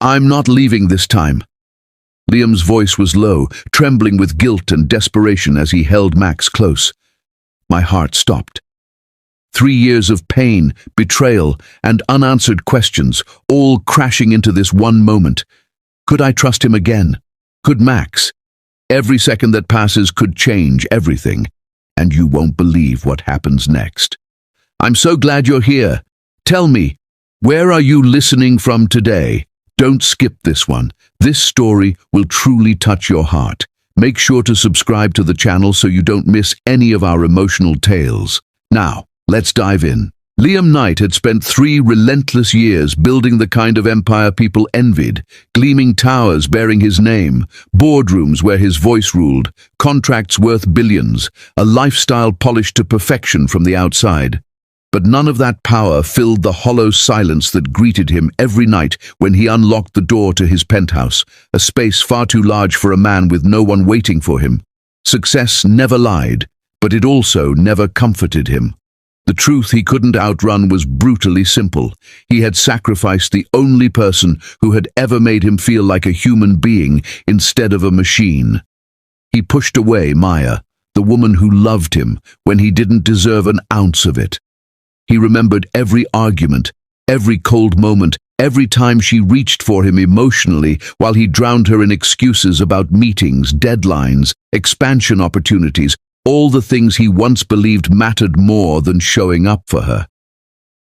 I'm not leaving this time." Liam's voice was low, trembling with guilt and desperation as he held Max close. My heart stopped. 3 years of pain, betrayal, and unanswered questions, all crashing into this one moment. Could I trust him again? Could Max? Every second that passes could change everything, and you won't believe what happens next. I'm so glad you're here. Tell me, where are you listening from today? Don't skip this one. This story will truly touch your heart. Make sure to subscribe to the channel so you don't miss any of our emotional tales. Now, let's dive in. Liam Knight had spent 3 relentless years building the kind of empire people envied, gleaming towers bearing his name, boardrooms where his voice ruled, contracts worth billions, a lifestyle polished to perfection from the outside. But none of that power filled the hollow silence that greeted him every night when he unlocked the door to his penthouse, a space far too large for a man with no one waiting for him. Success never lied, but it also never comforted him. The truth he couldn't outrun was brutally simple. He had sacrificed the only person who had ever made him feel like a human being instead of a machine. He pushed away Maya, the woman who loved him, when he didn't deserve an ounce of it. He remembered every argument, every cold moment, every time she reached for him emotionally while he drowned her in excuses about meetings, deadlines, expansion opportunities, all the things he once believed mattered more than showing up for her.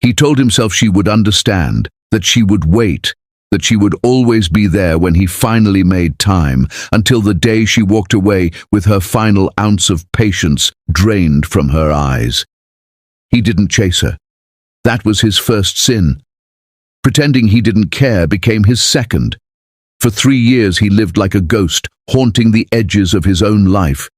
He told himself she would understand, that she would wait, that she would always be there when he finally made time, until the day she walked away with her final ounce of patience drained from her eyes. He didn't chase her. That was his first sin. Pretending he didn't care became his second. For 3 years he lived like a ghost, haunting the edges of his own life.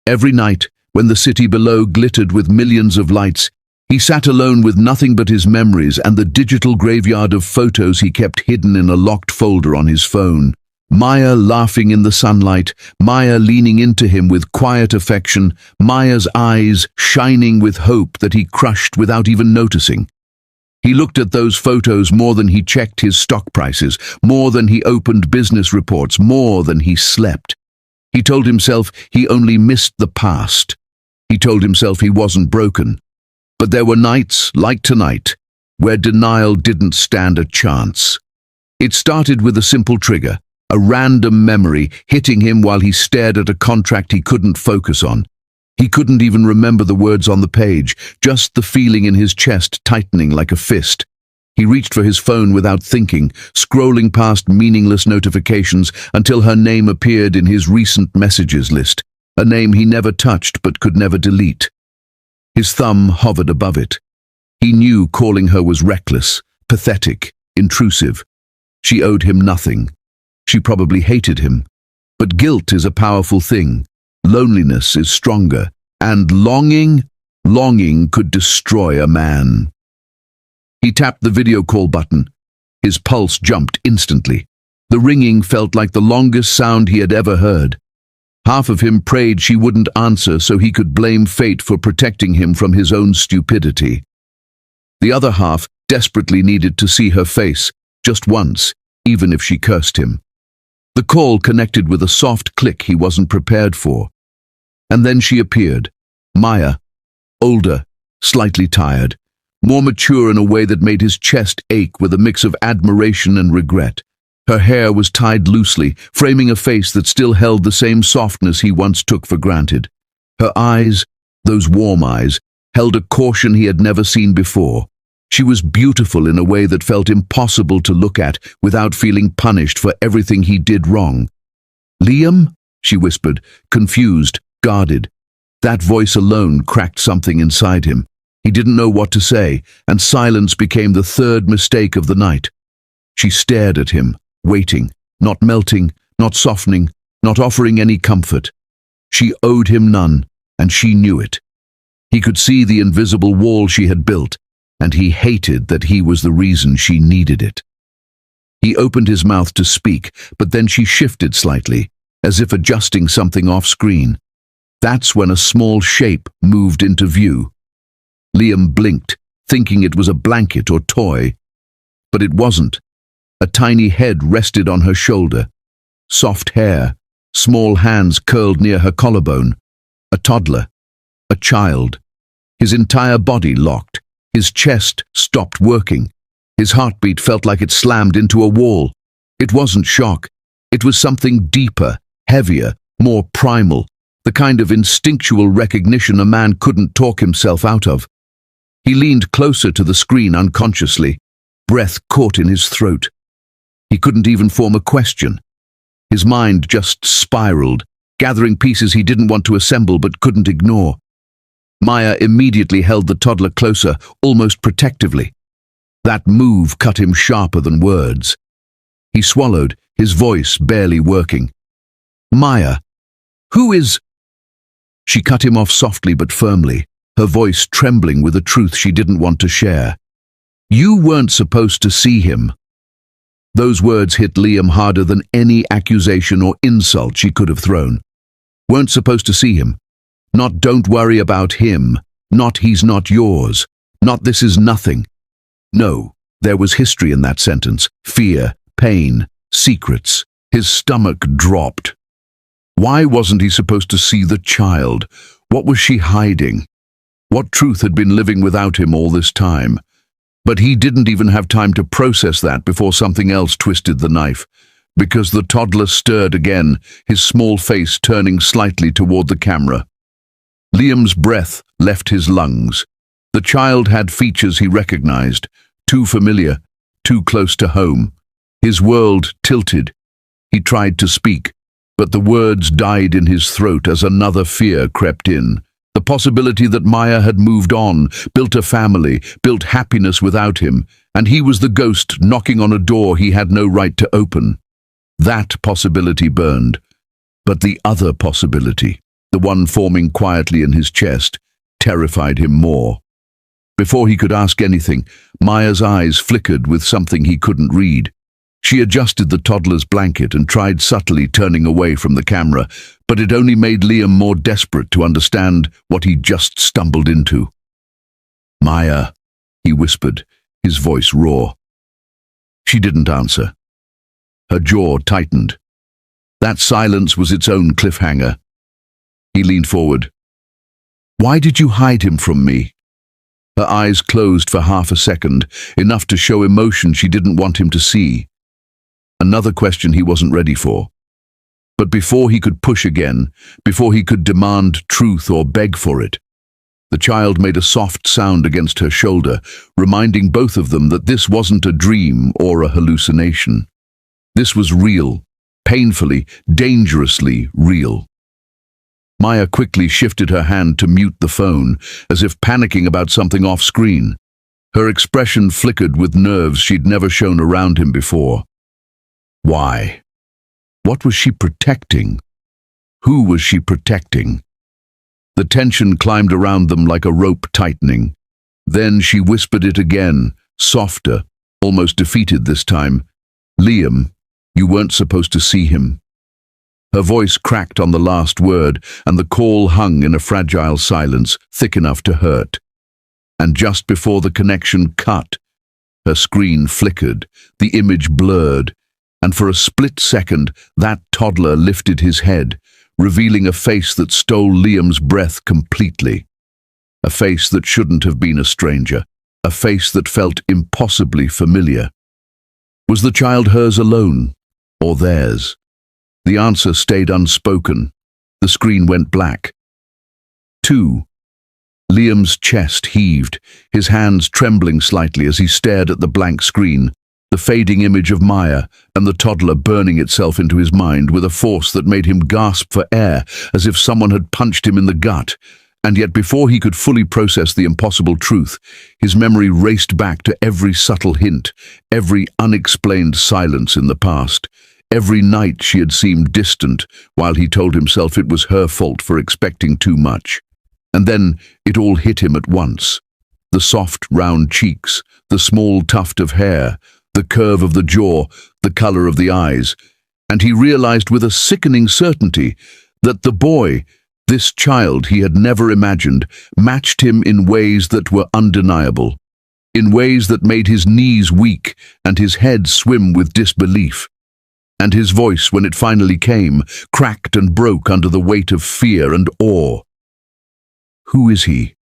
Every night, when the city below glittered with millions of lights, he sat alone with nothing but his memories and the digital graveyard of photos he kept hidden in a locked folder on his phone. Maya laughing in the sunlight, Maya leaning into him with quiet affection, Maya's eyes shining with hope that he crushed without even noticing. He looked at those photos more than he checked his stock prices, more than he opened business reports, more than he slept. He told himself he only missed the past. He told himself he wasn't broken. But there were nights, like tonight, where denial didn't stand a chance. It started with a simple trigger, a random memory hitting him while he stared at a contract he couldn't focus on. He couldn't even remember the words on the page, just the feeling in his chest tightening like a fist. He reached for his phone without thinking, scrolling past meaningless notifications until her name appeared in his recent messages list, a name he never touched but could never delete. His thumb hovered above it. He knew calling her was reckless, pathetic, intrusive. She owed him nothing. She probably hated him. But guilt is a powerful thing. Loneliness is stronger. And longing could destroy a man. He tapped the video call button. His pulse jumped instantly. The ringing felt like the longest sound he had ever heard. Half of him prayed she wouldn't answer so he could blame fate for protecting him from his own stupidity. The other half desperately needed to see her face, just once, even if she cursed him. The call connected with a soft click he wasn't prepared for. And then she appeared, Maya, older, slightly tired, more mature in a way that made his chest ache with a mix of admiration and regret. Her hair was tied loosely, framing a face that still held the same softness he once took for granted. Her eyes, those warm eyes, held a caution he had never seen before. She was beautiful in a way that felt impossible to look at without feeling punished for everything he did wrong. "Liam?" she whispered, confused, guarded. That voice alone cracked something inside him. He didn't know what to say, and silence became the third mistake of the night. She stared at him, waiting, not melting, not softening, not offering any comfort. She owed him none, and she knew it. He could see the invisible wall she had built, and he hated that he was the reason she needed it. He opened his mouth to speak, but then she shifted slightly, as if adjusting something off-screen. That's when a small shape moved into view. Liam blinked, thinking it was a blanket or toy. But it wasn't. A tiny head rested on her shoulder. Soft hair, small hands curled near her collarbone. A toddler. A child. His entire body locked. His chest stopped working. His heartbeat felt like it slammed into a wall. It wasn't shock. It was something deeper, heavier, more primal, the kind of instinctual recognition a man couldn't talk himself out of. He leaned closer to the screen unconsciously, breath caught in his throat. He couldn't even form a question. His mind just spiraled, gathering pieces he didn't want to assemble but couldn't ignore. Maya immediately held the toddler closer, almost protectively. That move cut him sharper than words. He swallowed, his voice barely working. "Maya, who is—" She cut him off softly but firmly, her voice trembling with a truth she didn't want to share. "You weren't supposed to see him." Those words hit Liam harder than any accusation or insult she could have thrown. Weren't supposed to see him. Not "don't worry about him", not "he's not yours", not "this is nothing". No, there was history in that sentence. Fear, pain, secrets. His stomach dropped. Why wasn't he supposed to see the child? What was she hiding? What truth had been living without him all this time? But he didn't even have time to process that before something else twisted the knife, because the toddler stirred again, his small face turning slightly toward the camera. Liam's breath left his lungs. The child had features he recognized, too familiar, too close to home. His world tilted. He tried to speak, but the words died in his throat as another fear crept in. The possibility that Maya had moved on, built a family, built happiness without him, and he was the ghost knocking on a door he had no right to open. That possibility burned. But the other possibility, the one forming quietly in his chest, terrified him more. Before he could ask anything, Maya's eyes flickered with something he couldn't read. She adjusted the toddler's blanket and tried subtly turning away from the camera, but it only made Liam more desperate to understand what he'd just stumbled into. "Maya," he whispered, his voice raw. She didn't answer. Her jaw tightened. That silence was its own cliffhanger. He leaned forward. "Why did you hide him from me?" Her eyes closed for half a second, enough to show emotion she didn't want him to see. Another question he wasn't ready for. But before he could push again, before he could demand truth or beg for it, the child made a soft sound against her shoulder, reminding both of them that this wasn't a dream or a hallucination. This was real, painfully, dangerously real. Maya quickly shifted her hand to mute the phone, as if panicking about something off-screen. Her expression flickered with nerves she'd never shown around him before. Why? What was she protecting? Who was she protecting? The tension climbed around them like a rope tightening. Then she whispered it again, softer, almost defeated this time. "Liam, you weren't supposed to see him." Her voice cracked on the last word, and the call hung in a fragile silence, thick enough to hurt. And just before the connection cut, her screen flickered, the image blurred, and for a split second that toddler lifted his head, revealing a face that stole Liam's breath completely. A face that shouldn't have been a stranger, a face that felt impossibly familiar. Was the child hers alone, or theirs? The answer stayed unspoken. The screen went black. 2. Liam's chest heaved, his hands trembling slightly as he stared at the blank screen, the fading image of Maya and the toddler burning itself into his mind with a force that made him gasp for air, as if someone had punched him in the gut. And yet before he could fully process the impossible truth, his memory raced back to every subtle hint, every unexplained silence in the past. Every night she had seemed distant, while he told himself it was her fault for expecting too much. And then it all hit him at once. The soft, round cheeks, the small tuft of hair, the curve of the jaw, the color of the eyes, and he realized with a sickening certainty that the boy, this child he had never imagined, matched him in ways that were undeniable. in ways that made his knees weak and his head swim with disbelief. And his voice, when it finally came, cracked and broke under the weight of fear and awe. "Who is he?"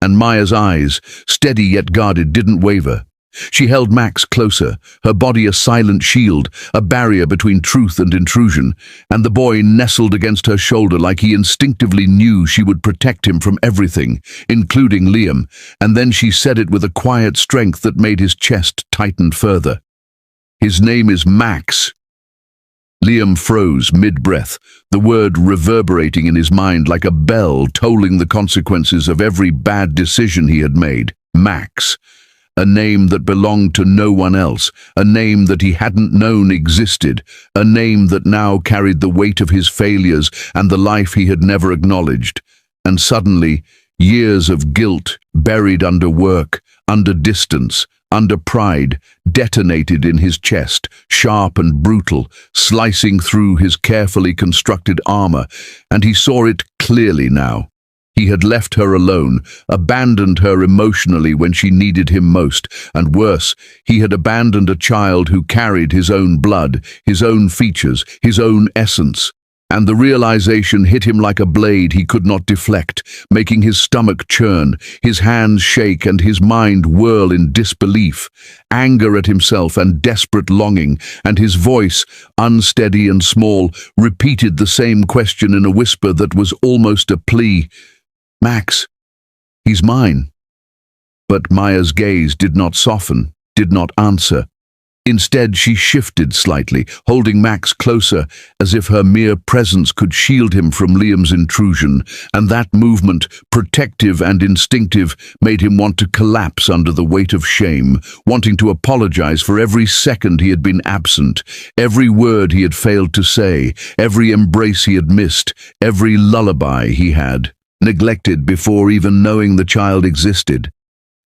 And Maya's eyes, steady yet guarded, didn't waver. She held Max closer, her body a silent shield, a barrier between truth and intrusion, and the boy nestled against her shoulder like he instinctively knew she would protect him from everything, including Liam, and then she said it with a quiet strength that made his chest tighten further. "His name is Max." Liam froze mid-breath, the word reverberating in his mind like a bell tolling the consequences of every bad decision he had made. Max. A name that belonged to no one else, a name that he hadn't known existed, a name that now carried the weight of his failures and the life he had never acknowledged. And suddenly, years of guilt, buried under work, under distance, under pride, detonated in his chest, sharp and brutal, slicing through his carefully constructed armor, and he saw it clearly now. He had left her alone, abandoned her emotionally when she needed him most, and worse, he had abandoned a child who carried his own blood, his own features, his own essence. And the realization hit him like a blade he could not deflect, making his stomach churn, his hands shake and his mind whirl in disbelief, anger at himself and desperate longing, and his voice, unsteady and small, repeated the same question in a whisper that was almost a plea. "Max, he's mine." But Maya's gaze did not soften, did not answer. Instead, she shifted slightly, holding Max closer, as if her mere presence could shield him from Liam's intrusion, and that movement, protective and instinctive, made him want to collapse under the weight of shame, wanting to apologize for every second he had been absent, every word he had failed to say, every embrace he had missed, every lullaby he had neglected before even knowing the child existed.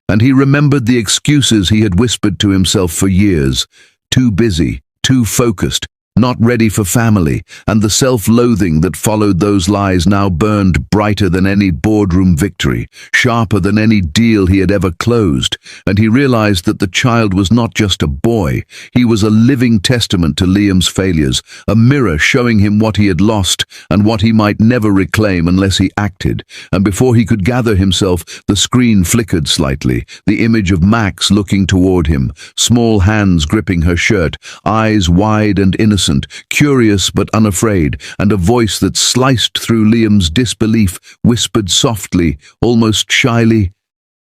And he remembered the excuses he had whispered to himself for years. Too busy, too focused, not ready for family, and the self-loathing that followed those lies now burned brighter than any boardroom victory, sharper than any deal he had ever closed. And he realized that the child was not just a boy, he was a living testament to Liam's failures, a mirror showing him what he had lost and what he might never reclaim unless he acted. And before he could gather himself, the screen flickered slightly, the image of Max looking toward him, small hands gripping her shirt, eyes wide and innocent, curious but unafraid, and a voice that sliced through Liam's disbelief whispered softly, almost shyly,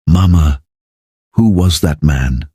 "Mama, who was that man?"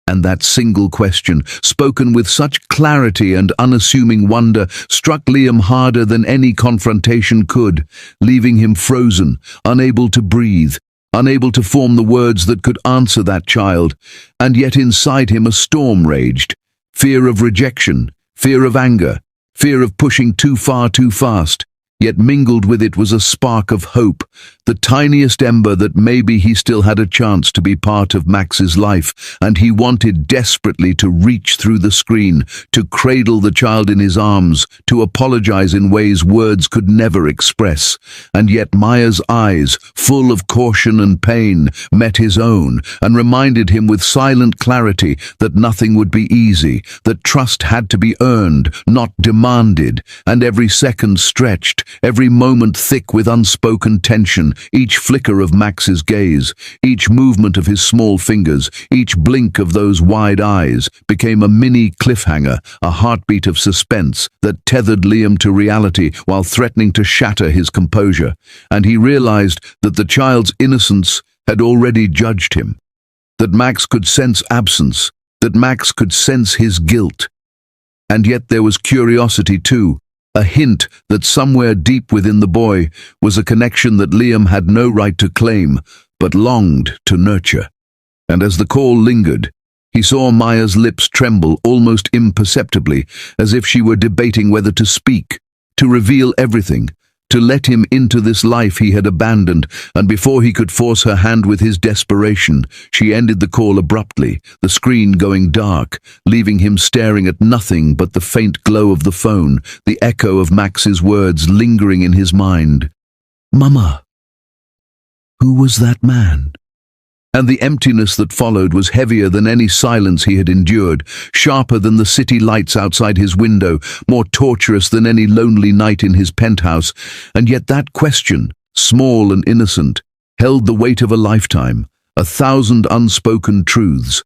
And that single question, spoken with such clarity and unassuming wonder, struck Liam harder than any confrontation could, leaving him frozen, unable to breathe, unable to form the words that could answer that child. And yet inside him a storm raged. Fear of rejection, fear of anger, fear of pushing too far too fast. Yet mingled with it was a spark of hope, the tiniest ember that maybe he still had a chance to be part of Max's life, and he wanted desperately to reach through the screen, to cradle the child in his arms, to apologize in ways words could never express. And yet Maya's eyes, full of caution and pain, met his own, and reminded him with silent clarity that nothing would be easy, that trust had to be earned, not demanded, and every second stretched, every moment thick with unspoken tension, each flicker of Max's gaze, each movement of his small fingers, each blink of those wide eyes, became a mini cliffhanger, a heartbeat of suspense that tethered Liam to reality while threatening to shatter his composure. And he realized that the child's innocence had already judged him, that Max could sense absence, that Max could sense his guilt. And yet there was curiosity too, a hint that somewhere deep within the boy was a connection that Liam had no right to claim, but longed to nurture. And as the call lingered, he saw Maya's lips tremble almost imperceptibly, as if she were debating whether to speak, to reveal everything, to let him into this life he had abandoned. And before he could force her hand with his desperation, she ended the call abruptly, the screen going dark, leaving him staring at nothing but the faint glow of the phone, the echo of Max's words lingering in his mind. "Mama, who was that man?" And the emptiness that followed was heavier than any silence he had endured, sharper than the city lights outside his window, more torturous than any lonely night in his penthouse. And yet that question, small and innocent, held the weight of a lifetime, 1,000 unspoken truths.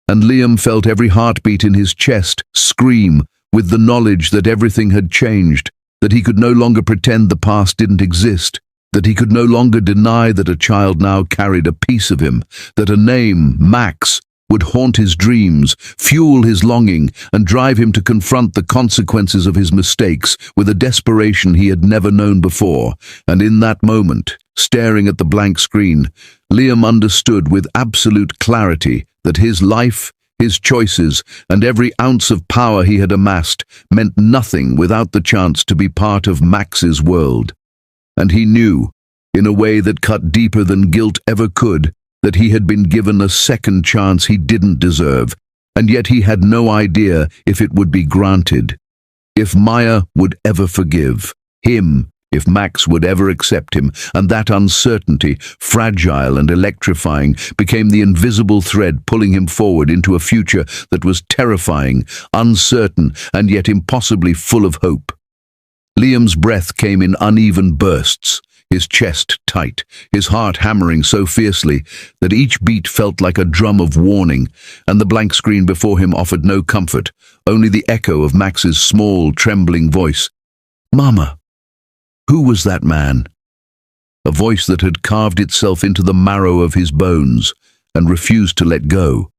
And Liam felt every heartbeat in his chest scream with the knowledge that everything had changed, that he could no longer pretend the past didn't exist, that he could no longer deny that a child now carried a piece of him, that a name, Max, would haunt his dreams, fuel his longing, and drive him to confront the consequences of his mistakes with a desperation he had never known before. And in that moment, staring at the blank screen, Liam understood with absolute clarity that his life, his choices, and every ounce of power he had amassed meant nothing without the chance to be part of Max's world. And he knew, in a way that cut deeper than guilt ever could, that he had been given a second chance he didn't deserve, and yet he had no idea if it would be granted, if Maya would ever forgive him, if Max would ever accept him. And that uncertainty, fragile and electrifying, became the invisible thread pulling him forward into a future that was terrifying, uncertain, and yet impossibly full of hope. Liam's breath came in uneven bursts, his chest tight, his heart hammering so fiercely that each beat felt like a drum of warning, and the blank screen before him offered no comfort, only the echo of Max's small, trembling voice. "Mama." Who was that man? A voice that had carved itself into the marrow of his bones and refused to let go.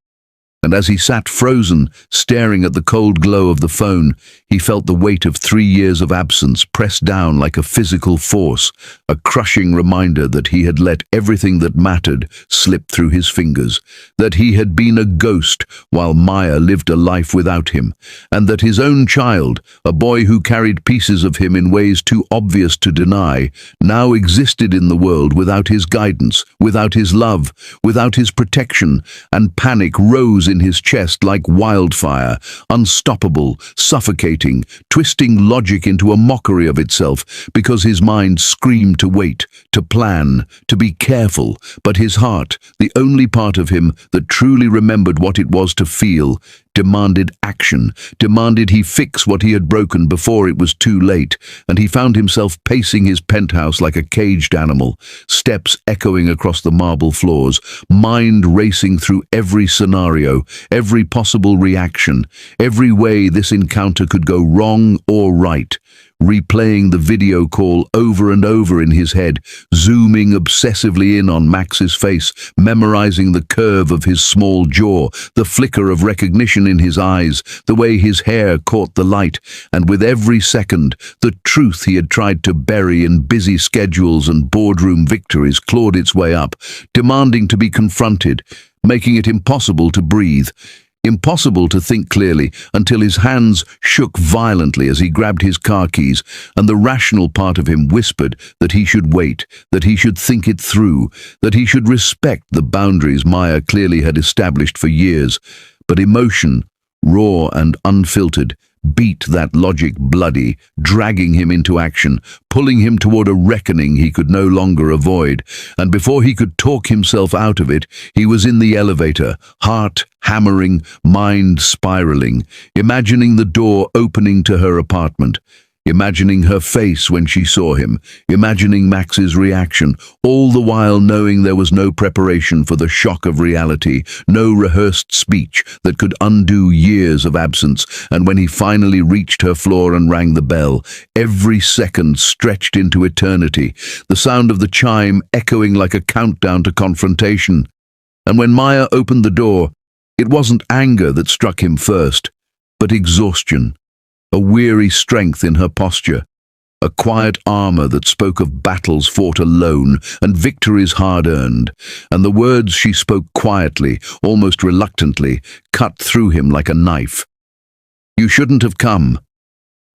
And as he sat frozen, staring at the cold glow of the phone, he felt the weight of 3 years of absence pressed down like a physical force, a crushing reminder that he had let everything that mattered slip through his fingers, that he had been a ghost while Maya lived a life without him, and that his own child, a boy who carried pieces of him in ways too obvious to deny, now existed in the world without his guidance, without his love, without his protection. And panic rose in his chest like wildfire, unstoppable, suffocating, twisting logic into a mockery of itself, because his mind screamed to wait, to plan, to be careful, but his heart, the only part of him that truly remembered what it was to feel, demanded action, demanded he fix what he had broken before it was too late. And he found himself pacing his penthouse like a caged animal, steps echoing across the marble floors, mind racing through every scenario, every possible reaction, every way this encounter could go wrong or right, replaying the video call over and over in his head, zooming obsessively in on Max's face, memorizing the curve of his small jaw, the flicker of recognition in his eyes, the way his hair caught the light, and with every second, the truth he had tried to bury in busy schedules and boardroom victories clawed its way up, demanding to be confronted, making it impossible to breathe. Impossible to think clearly until his hands shook violently as he grabbed his car keys, and the rational part of him whispered that he should wait, that he should think it through, that he should respect the boundaries Maya clearly had established for years. But emotion, raw and unfiltered, beat that logic bloody, dragging him into action, pulling him toward a reckoning he could no longer avoid. And before he could talk himself out of it, he was in the elevator, heart hammering, mind spiraling, imagining the door opening to her apartment, imagining her face when she saw him, imagining Max's reaction, all the while knowing there was no preparation for the shock of reality, no rehearsed speech that could undo years of absence. And when he finally reached her floor and rang the bell, every second stretched into eternity, the sound of the chime echoing like a countdown to confrontation. And when Maya opened the door, it wasn't anger that struck him first, but exhaustion. A weary strength in her posture, a quiet armor that spoke of battles fought alone and victories hard-earned, and the words she spoke quietly, almost reluctantly, cut through him like a knife. "You shouldn't have come."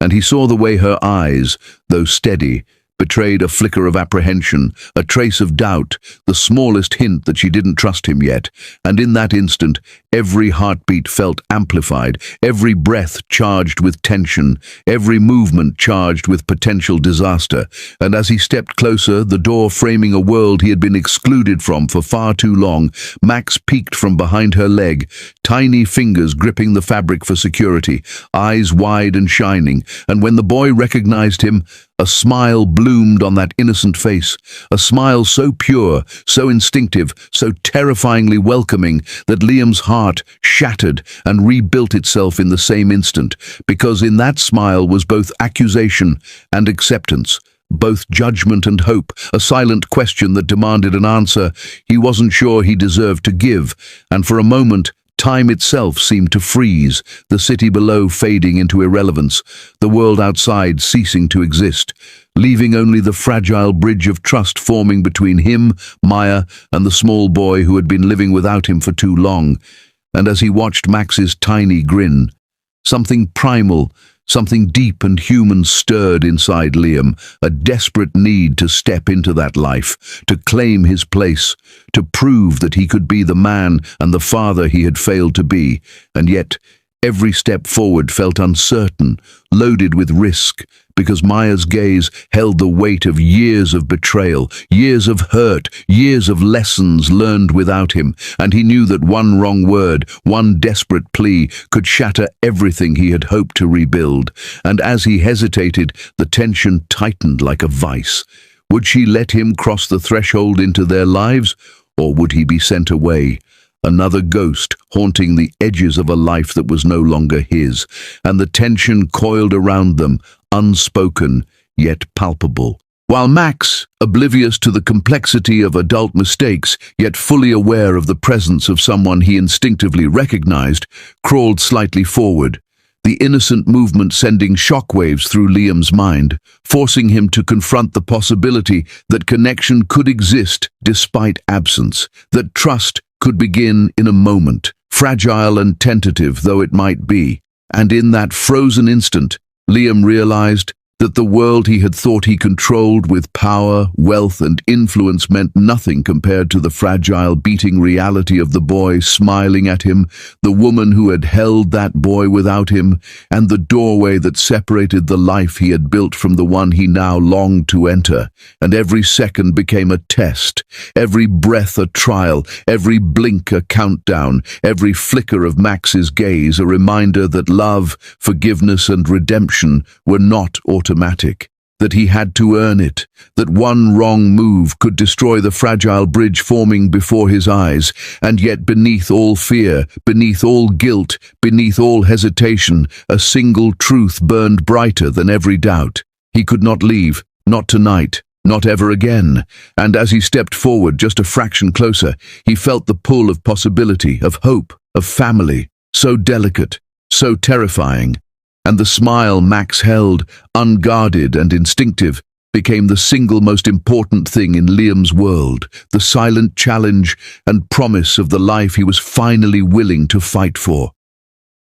And he saw the way her eyes, though steady, betrayed a flicker of apprehension, a trace of doubt, the smallest hint that she didn't trust him yet. And in that instant, Every heartbeat felt amplified, every breath charged with tension, every movement charged with potential disaster. And as he stepped closer, the door framing a world he had been excluded from for far too long, Max peeked from behind her leg, tiny fingers gripping the fabric for security, eyes wide and shining. And when the boy recognized him, a smile bloomed on that innocent face, a smile so pure, so instinctive, so terrifyingly welcoming that Liam's heart shattered and rebuilt itself in the same instant, because in that smile was both accusation and acceptance, both judgment and hope, a silent question that demanded an answer he wasn't sure he deserved to give. And for a moment, time itself seemed to freeze, the city below fading into irrelevance, the world outside ceasing to exist, leaving only the fragile bridge of trust forming between him, Maya, and the small boy who had been living without him for too long. And as he watched Max's tiny grin, something primal, something deep and human stirred inside Liam, a desperate need to step into that life, to claim his place, to prove that he could be the man and the father he had failed to be. And yet, every step forward felt uncertain, loaded with risk, because Maya's gaze held the weight of years of betrayal, years of hurt, years of lessons learned without him, and he knew that one wrong word, one desperate plea, could shatter everything he had hoped to rebuild. And as he hesitated, the tension tightened like a vice. Would she let him cross the threshold into their lives, or would he be sent away? Another ghost haunting the edges of a life that was no longer his, and the tension coiled around them, unspoken yet palpable. While Max, oblivious to the complexity of adult mistakes, yet fully aware of the presence of someone he instinctively recognized, crawled slightly forward, the innocent movement sending shockwaves through Liam's mind, forcing him to confront the possibility that connection could exist despite absence, that trust could begin in a moment, fragile and tentative though it might be. And in that frozen instant, Liam realized that the world he had thought he controlled with power, wealth, and influence meant nothing compared to the fragile, beating reality of the boy smiling at him, the woman who had held that boy without him, and the doorway that separated the life he had built from the one he now longed to enter. And every second became a test, every breath a trial, every blink a countdown, every flicker of Max's gaze a reminder that love, forgiveness, and redemption were not automatic, that he had to earn it, that one wrong move could destroy the fragile bridge forming before his eyes. And yet beneath all fear, beneath all guilt, beneath all hesitation, a single truth burned brighter than every doubt. He could not leave, not tonight, not ever again. And as he stepped forward just a fraction closer, he felt the pull of possibility, of hope, of family, so delicate, so terrifying. And the smile Max held, unguarded and instinctive, became the single most important thing in Liam's world, the silent challenge and promise of the life he was finally willing to fight for.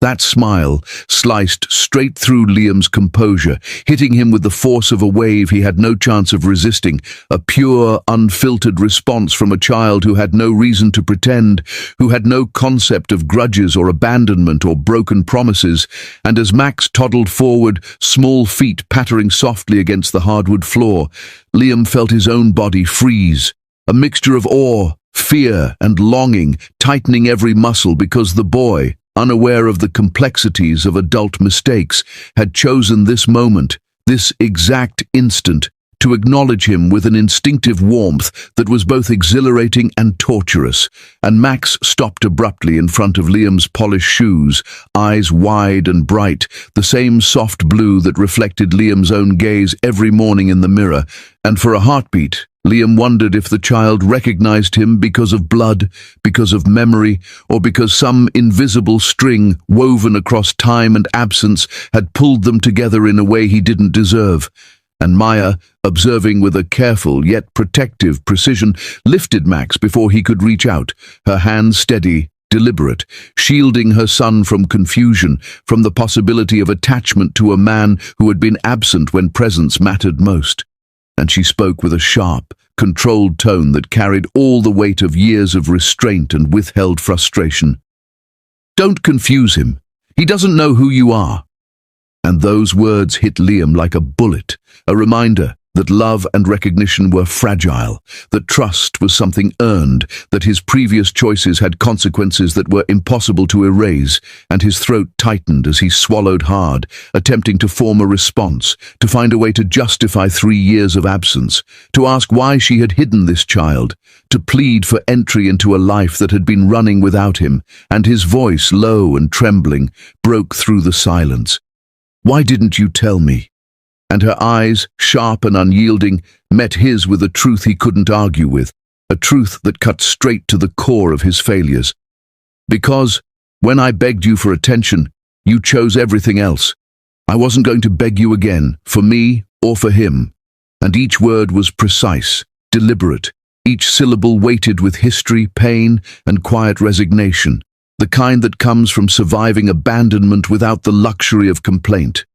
That smile sliced straight through Liam's composure, hitting him with the force of a wave he had no chance of resisting, a pure, unfiltered response from a child who had no reason to pretend, who had no concept of grudges or abandonment or broken promises. And as Max toddled forward, small feet pattering softly against the hardwood floor, Liam felt his own body freeze, a mixture of awe, fear, and longing, tightening every muscle because the boy, unaware of the complexities of adult mistakes, had chosen this moment, this exact instant, to acknowledge him with an instinctive warmth that was both exhilarating and torturous. And Max stopped abruptly in front of Liam's polished shoes, eyes wide and bright, the same soft blue that reflected Liam's own gaze every morning in the mirror. And for a heartbeat, Liam wondered if the child recognized him because of blood, because of memory, or because some invisible string woven across time and absence had pulled them together in a way he didn't deserve. And Maya, observing with a careful yet protective precision, lifted Max before he could reach out, her hand steady, deliberate, shielding her son from confusion, from the possibility of attachment to a man who had been absent when presence mattered most. And she spoke with a sharp, controlled tone that carried all the weight of years of restraint and withheld frustration. Don't confuse him. He doesn't know who you are." And those words hit Liam like a bullet, a reminder that love and recognition were fragile, that trust was something earned, that his previous choices had consequences that were impossible to erase, and his throat tightened as he swallowed hard, attempting to form a response, to find a way to justify 3 years of absence, to ask why she had hidden this child, to plead for entry into a life that had been running without him, and his voice, low and trembling, broke through the silence. "Why didn't you tell me?" And her eyes, sharp and unyielding, met his with a truth he couldn't argue with, a truth that cut straight to the core of his failures. "Because, when I begged you for attention, you chose everything else. I wasn't going to beg you again, for me or for him." And each word was precise, deliberate, each syllable weighted with history, pain, and quiet resignation, the kind that comes from surviving abandonment without the luxury of complaint.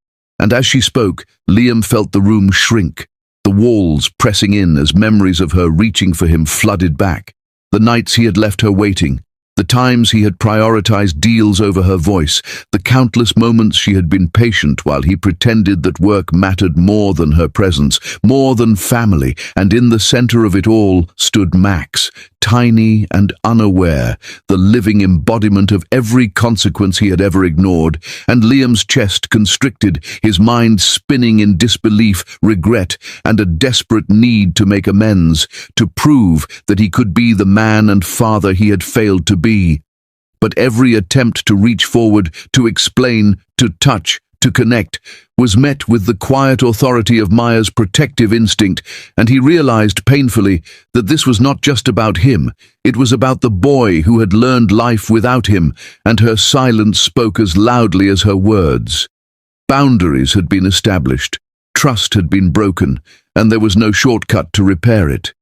And as she spoke, Liam felt the room shrink, the walls pressing in as memories of her reaching for him flooded back. The nights he had left her waiting, the times he had prioritized deals over her voice, the countless moments she had been patient while he pretended that work mattered more than her presence, more than family, and in the center of it all stood Max, tiny and unaware, the living embodiment of every consequence he had ever ignored, and Liam's chest constricted, his mind spinning in disbelief, regret, and a desperate need to make amends, to prove that he could be the man and father he had failed to be. But every attempt to reach forward, to explain, to touch, to connect, was met with the quiet authority of Maya's protective instinct, and he realized painfully that this was not just about him, it was about the boy who had learned life without him, and her silence spoke as loudly as her words. Boundaries had been established, trust had been broken, and there was no shortcut to repair it.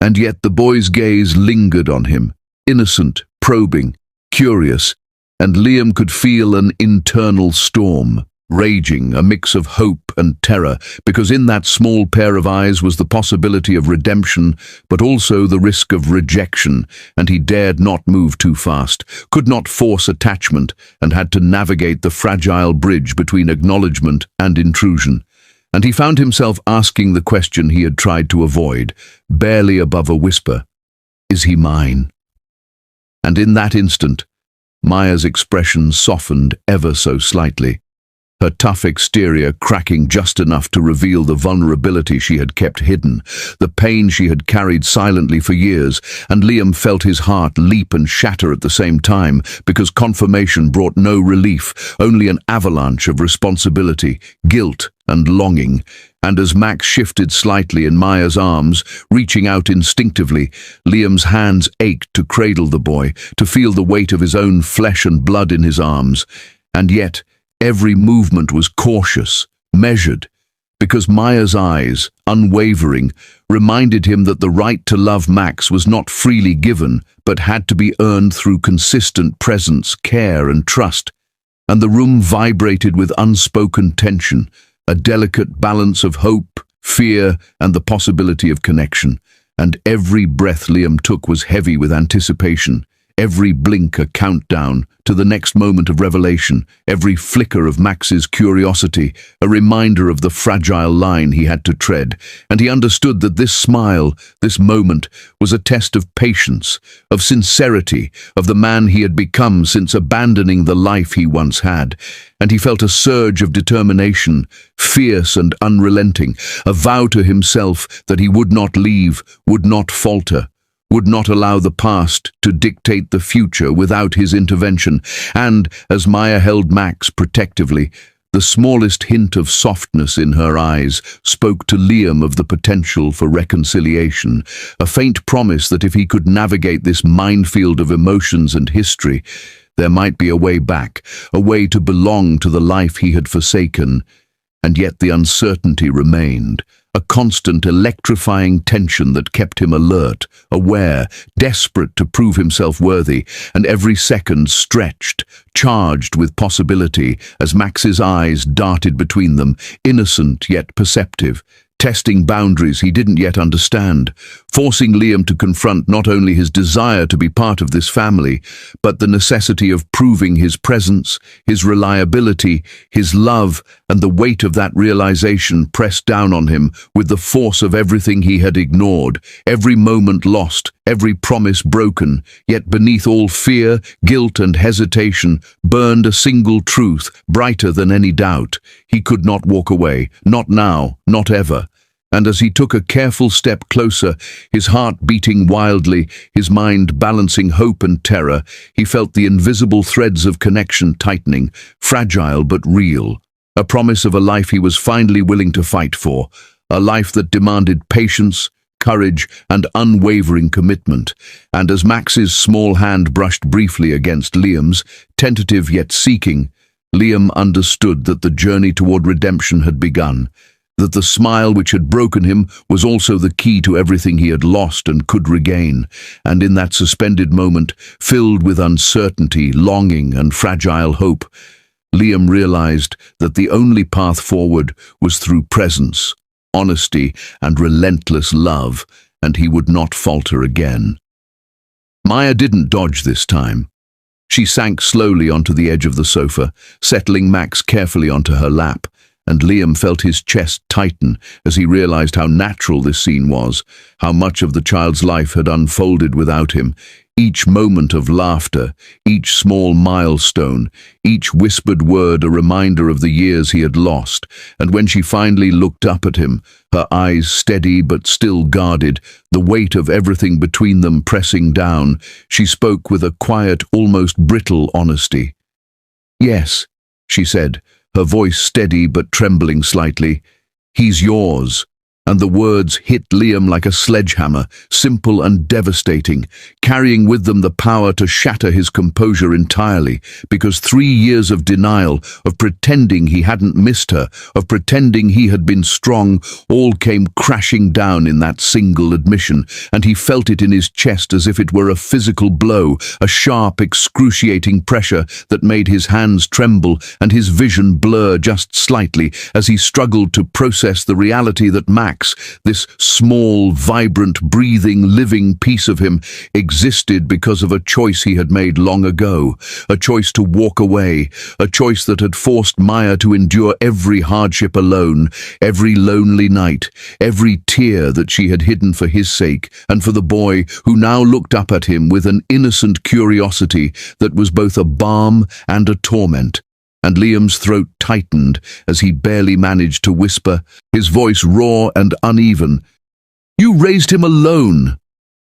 And yet the boy's gaze lingered on him, innocent, probing, curious, and Liam could feel an internal storm, raging, a mix of hope and terror, because in that small pair of eyes was the possibility of redemption, but also the risk of rejection, and he dared not move too fast, could not force attachment, and had to navigate the fragile bridge between acknowledgement and intrusion. And he found himself asking the question he had tried to avoid, barely above a whisper, "Is he mine?" And in that instant, Maya's expression softened ever so slightly, her tough exterior cracking just enough to reveal the vulnerability she had kept hidden, the pain she had carried silently for years, and Liam felt his heart leap and shatter at the same time, because confirmation brought no relief, only an avalanche of responsibility, guilt, and longing. And as Max shifted slightly in Maya's arms, reaching out instinctively, Liam's hands ached to cradle the boy, to feel the weight of his own flesh and blood in his arms. And yet, every movement was cautious, measured, because Maya's eyes, unwavering, reminded him that the right to love Max was not freely given, but had to be earned through consistent presence, care, and trust. And the room vibrated with unspoken tension, a delicate balance of hope, fear, and the possibility of connection. And every breath Liam took was heavy with anticipation, every blink a countdown to the next moment of revelation, every flicker of Max's curiosity, a reminder of the fragile line he had to tread. And he understood that this smile, this moment, was a test of patience, of sincerity, of the man he had become since abandoning the life he once had. And he felt a surge of determination, fierce and unrelenting, a vow to himself that he would not leave, would not falter, would not allow the past to dictate the future without his intervention. And, as Maya held Max protectively, the smallest hint of softness in her eyes spoke to Liam of the potential for reconciliation, a faint promise that if he could navigate this minefield of emotions and history, there might be a way back, a way to belong to the life he had forsaken. And yet the uncertainty remained, a constant electrifying tension that kept him alert, aware, desperate to prove himself worthy, and every second stretched, charged with possibility as Max's eyes darted between them, innocent yet perceptive, testing boundaries he didn't yet understand, forcing Liam to confront not only his desire to be part of this family, but the necessity of proving his presence, his reliability, his love, and the weight of that realization pressed down on him with the force of everything he had ignored, every moment lost, every promise broken. Yet beneath all fear, guilt, and hesitation burned a single truth, brighter than any doubt. He could not walk away, not now, not ever. And as he took a careful step closer, his heart beating wildly, his mind balancing hope and terror, he felt the invisible threads of connection tightening, fragile but real. A promise of a life he was finally willing to fight for, a life that demanded patience, courage, and unwavering commitment. And as Max's small hand brushed briefly against Liam's, tentative yet seeking, Liam understood that the journey toward redemption had begun, that the smile which had broken him was also the key to everything he had lost and could regain. And in that suspended moment, filled with uncertainty, longing, and fragile hope, Liam realized that the only path forward was through presence, honesty, and relentless love, and he would not falter again. Maya didn't dodge this time. She sank slowly onto the edge of the sofa, settling Max carefully onto her lap, and Liam felt his chest tighten as he realized how natural this scene was, how much of the child's life had unfolded without him. Each moment of laughter, each small milestone, each whispered word a reminder of the years he had lost. And when she finally looked up at him, her eyes steady but still guarded, the weight of everything between them pressing down, she spoke with a quiet, almost brittle honesty. "Yes," she said, her voice steady but trembling slightly. "He's yours." And the words hit Liam like a sledgehammer, simple and devastating, carrying with them the power to shatter his composure entirely, because 3 years of denial, of pretending he hadn't missed her, of pretending he had been strong, all came crashing down in that single admission, and he felt it in his chest as if it were a physical blow, a sharp, excruciating pressure that made his hands tremble and his vision blur just slightly as he struggled to process the reality that Max, this small, vibrant, breathing, living piece of him, existed because of a choice he had made long ago, a choice to walk away, a choice that had forced Maya to endure every hardship alone, every lonely night, every tear that she had hidden for his sake, and for the boy who now looked up at him with an innocent curiosity that was both a balm and a torment. And Liam's throat tightened as he barely managed to whisper, his voice raw and uneven, "You raised him alone."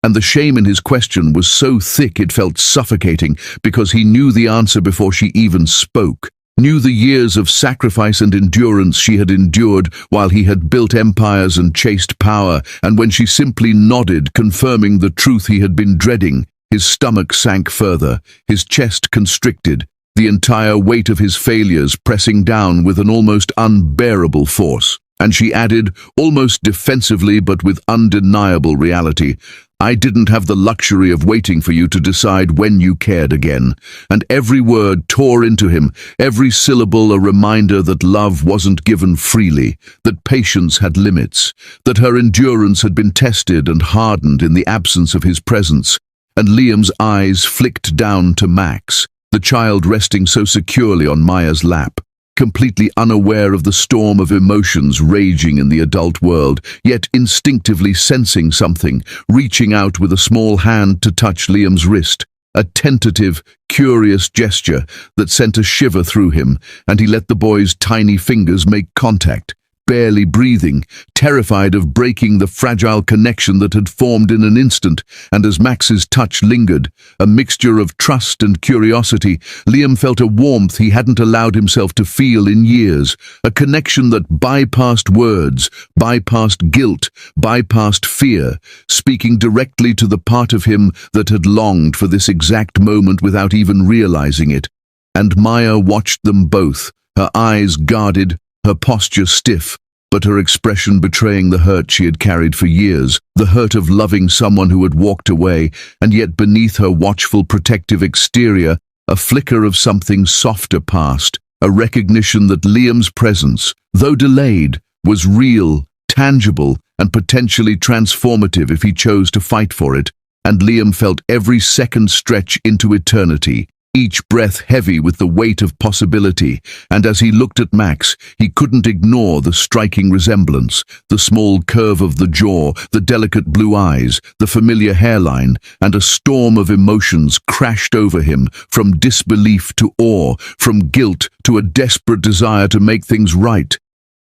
And the shame in his question was so thick it felt suffocating, because he knew the answer before she even spoke, knew the years of sacrifice and endurance she had endured while he had built empires and chased power, and when she simply nodded, confirming the truth he had been dreading, his stomach sank further, his chest constricted, the entire weight of his failures pressing down with an almost unbearable force. And she added, almost defensively but with undeniable reality, "I didn't have the luxury of waiting for you to decide when you cared again." And every word tore into him, every syllable a reminder that love wasn't given freely, that patience had limits, that her endurance had been tested and hardened in the absence of his presence. And Liam's eyes flicked down to Max, the child resting so securely on Maya's lap, completely unaware of the storm of emotions raging in the adult world, yet instinctively sensing something, reaching out with a small hand to touch Liam's wrist, a tentative, curious gesture that sent a shiver through him, and he let the boy's tiny fingers make contact, barely breathing, terrified of breaking the fragile connection that had formed in an instant. And as Max's touch lingered, a mixture of trust and curiosity, Liam felt a warmth he hadn't allowed himself to feel in years, a connection that bypassed words, bypassed guilt, bypassed fear, speaking directly to the part of him that had longed for this exact moment without even realizing it. And Maya watched them both, her eyes guarded, her posture stiff, but her expression betraying the hurt she had carried for years, the hurt of loving someone who had walked away, and yet beneath her watchful, protective exterior, a flicker of something softer passed, a recognition that Liam's presence, though delayed, was real, tangible, and potentially transformative if he chose to fight for it, and Liam felt every second stretch into eternity, each breath heavy with the weight of possibility, and as he looked at Max, he couldn't ignore the striking resemblance, the small curve of the jaw, the delicate blue eyes, the familiar hairline, and a storm of emotions crashed over him, from disbelief to awe, from guilt to a desperate desire to make things right.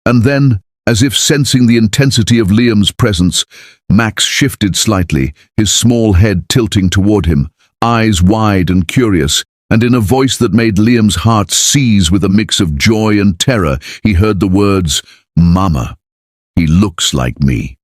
And then, as if sensing the intensity of Liam's presence, Max shifted slightly, his small head tilting toward him, eyes wide and curious, and in a voice that made Liam's heart seize with a mix of joy and terror, he heard the words, "Mama, he looks like me."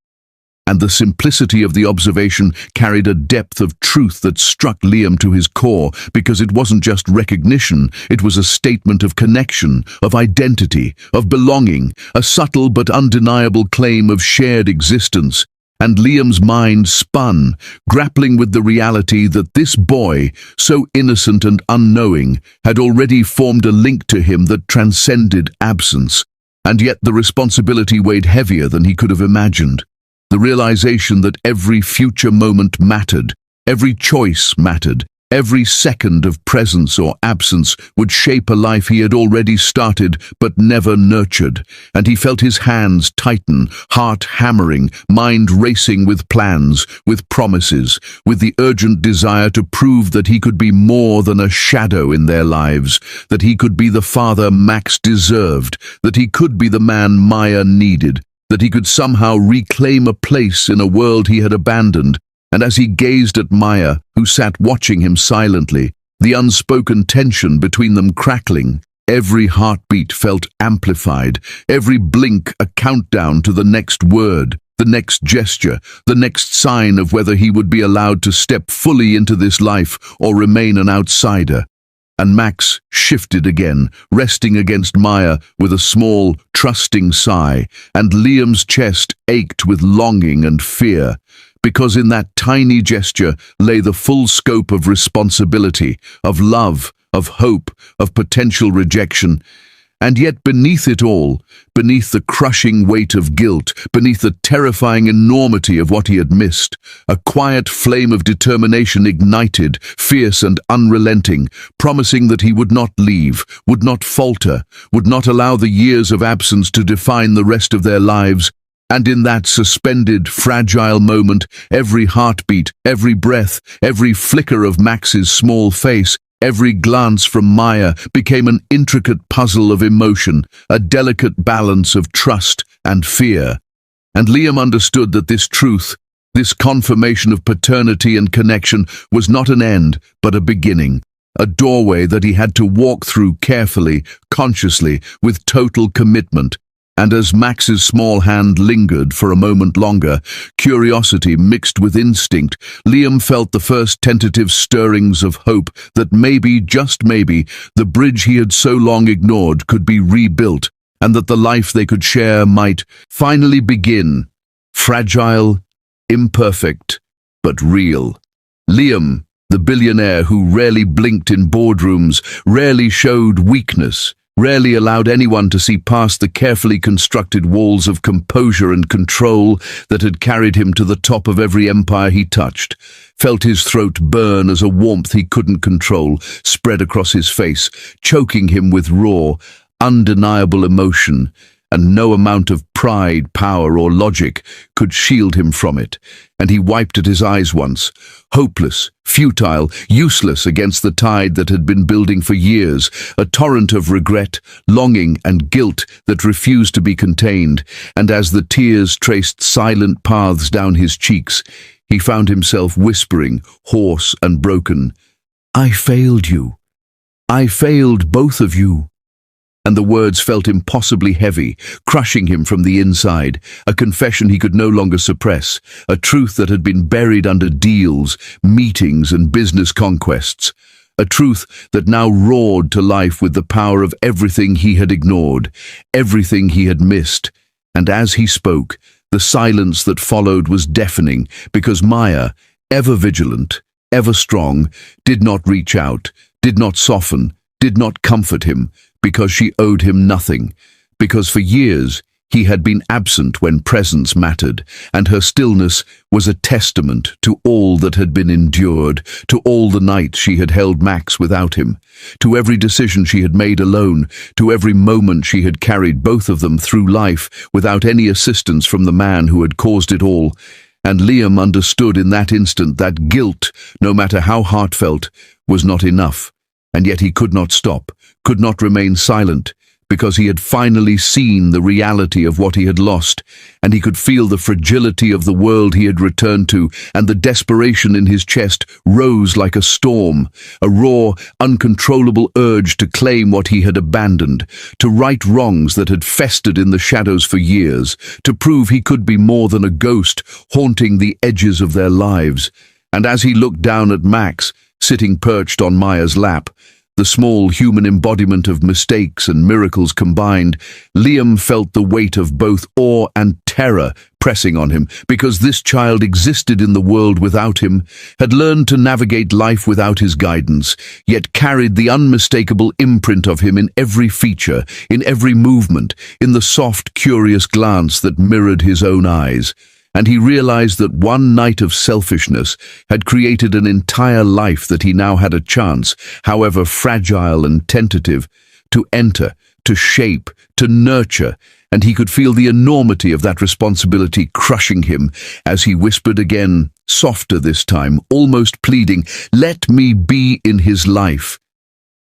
And the simplicity of the observation carried a depth of truth that struck Liam to his core, because it wasn't just recognition, it was a statement of connection, of identity, of belonging, a subtle but undeniable claim of shared existence. And Liam's mind spun, grappling with the reality that this boy, so innocent and unknowing, had already formed a link to him that transcended absence. And yet the responsibility weighed heavier than he could have imagined. The realization that every future moment mattered, every choice mattered, every second of presence or absence would shape a life he had already started but never nurtured, and he felt his hands tighten, heart hammering, mind racing with plans, with promises, with the urgent desire to prove that he could be more than a shadow in their lives, that he could be the father Max deserved, that he could be the man Maya needed, that he could somehow reclaim a place in a world he had abandoned. And as he gazed at Maya, who sat watching him silently, the unspoken tension between them crackling, every heartbeat felt amplified, every blink a countdown to the next word, the next gesture, the next sign of whether he would be allowed to step fully into this life or remain an outsider. And Max shifted again, resting against Maya with a small, trusting sigh, and Liam's chest ached with longing and fear, because in that tiny gesture lay the full scope of responsibility, of love, of hope, of potential rejection. And yet beneath it all, beneath the crushing weight of guilt, beneath the terrifying enormity of what he had missed, a quiet flame of determination ignited, fierce and unrelenting, promising that he would not leave, would not falter, would not allow the years of absence to define the rest of their lives. And in that suspended, fragile moment, every heartbeat, every breath, every flicker of Max's small face, every glance from Maya became an intricate puzzle of emotion, a delicate balance of trust and fear. And Liam understood that this truth, this confirmation of paternity and connection, was not an end, but a beginning, a doorway that he had to walk through carefully, consciously, with total commitment. And as Max's small hand lingered for a moment longer, curiosity mixed with instinct, Liam felt the first tentative stirrings of hope that maybe, just maybe, the bridge he had so long ignored could be rebuilt, and that the life they could share might finally begin. Fragile, imperfect, but real. Liam, the billionaire who rarely blinked in boardrooms, rarely showed weakness, rarely allowed anyone to see past the carefully constructed walls of composure and control that had carried him to the top of every empire he touched, felt his throat burn as a warmth he couldn't control spread across his face, choking him with raw, undeniable emotion, and no amount of pride, power, or logic could shield him from it. And he wiped at his eyes once, hopeless, futile, useless against the tide that had been building for years, a torrent of regret, longing, and guilt that refused to be contained. And as the tears traced silent paths down his cheeks, he found himself whispering, hoarse and broken, "I failed you. I failed both of you." And the words felt impossibly heavy, crushing him from the inside, a confession he could no longer suppress, a truth that had been buried under deals, meetings, and business conquests, a truth that now roared to life with the power of everything he had ignored, everything he had missed. And as he spoke, the silence that followed was deafening, because Maya, ever vigilant, ever strong, did not reach out, did not soften, did not comfort him, because she owed him nothing, because for years He had been absent when presence mattered, and her stillness was a testament to all that had been endured, to all the nights she had held Max without him, to every decision she had made alone, to every moment she had carried both of them through life without any assistance from the man who had caused it all. And Liam understood in that instant that guilt, no matter how heartfelt, was not enough. And yet he could not stop, could not remain silent, because he had finally seen the reality of what he had lost, and he could feel the fragility of the world he had returned to, and the desperation in his chest rose like a storm, a raw, uncontrollable urge to claim what he had abandoned, to right wrongs that had festered in the shadows for years, to prove he could be more than a ghost haunting the edges of their lives. And as he looked down at Max, sitting perched on Maya's lap, the small human embodiment of mistakes and miracles combined, Liam felt the weight of both awe and terror pressing on him, because this child existed in the world without him, had learned to navigate life without his guidance, yet carried the unmistakable imprint of him in every feature, in every movement, in the soft, curious glance that mirrored his own eyes. And he realized that one night of selfishness had created an entire life that he now had a chance, however fragile and tentative, to enter, to shape, to nurture, and he could feel the enormity of that responsibility crushing him as he whispered again, softer this time, almost pleading, "Let me be in his life."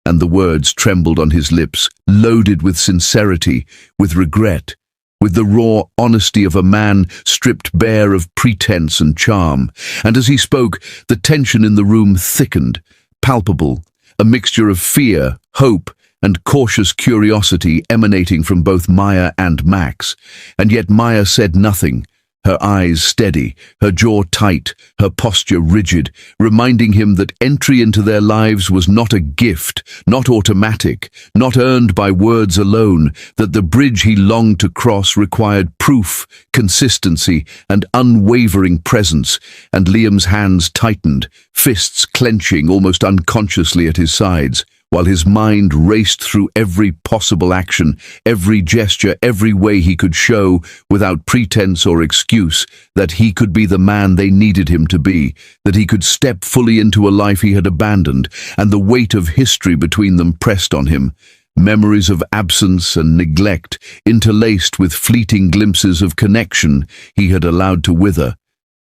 And the words trembled on his lips, loaded with sincerity, with regret, with the raw honesty of a man stripped bare of pretense and charm. And as he spoke, the tension in the room thickened, palpable, a mixture of fear, hope, and cautious curiosity emanating from both Maya and Max. And yet Maya said nothing, her eyes steady, her jaw tight, her posture rigid, reminding him that entry into their lives was not a gift, not automatic, not earned by words alone, that the bridge he longed to cross required proof, consistency, and unwavering presence. And Liam's hands tightened, fists clenching almost unconsciously at his sides, while his mind raced through every possible action, every gesture, every way he could show, without pretense or excuse, that he could be the man they needed him to be, that he could step fully into a life he had abandoned, and the weight of history between them pressed on him. Memories of absence and neglect, interlaced with fleeting glimpses of connection he had allowed to wither,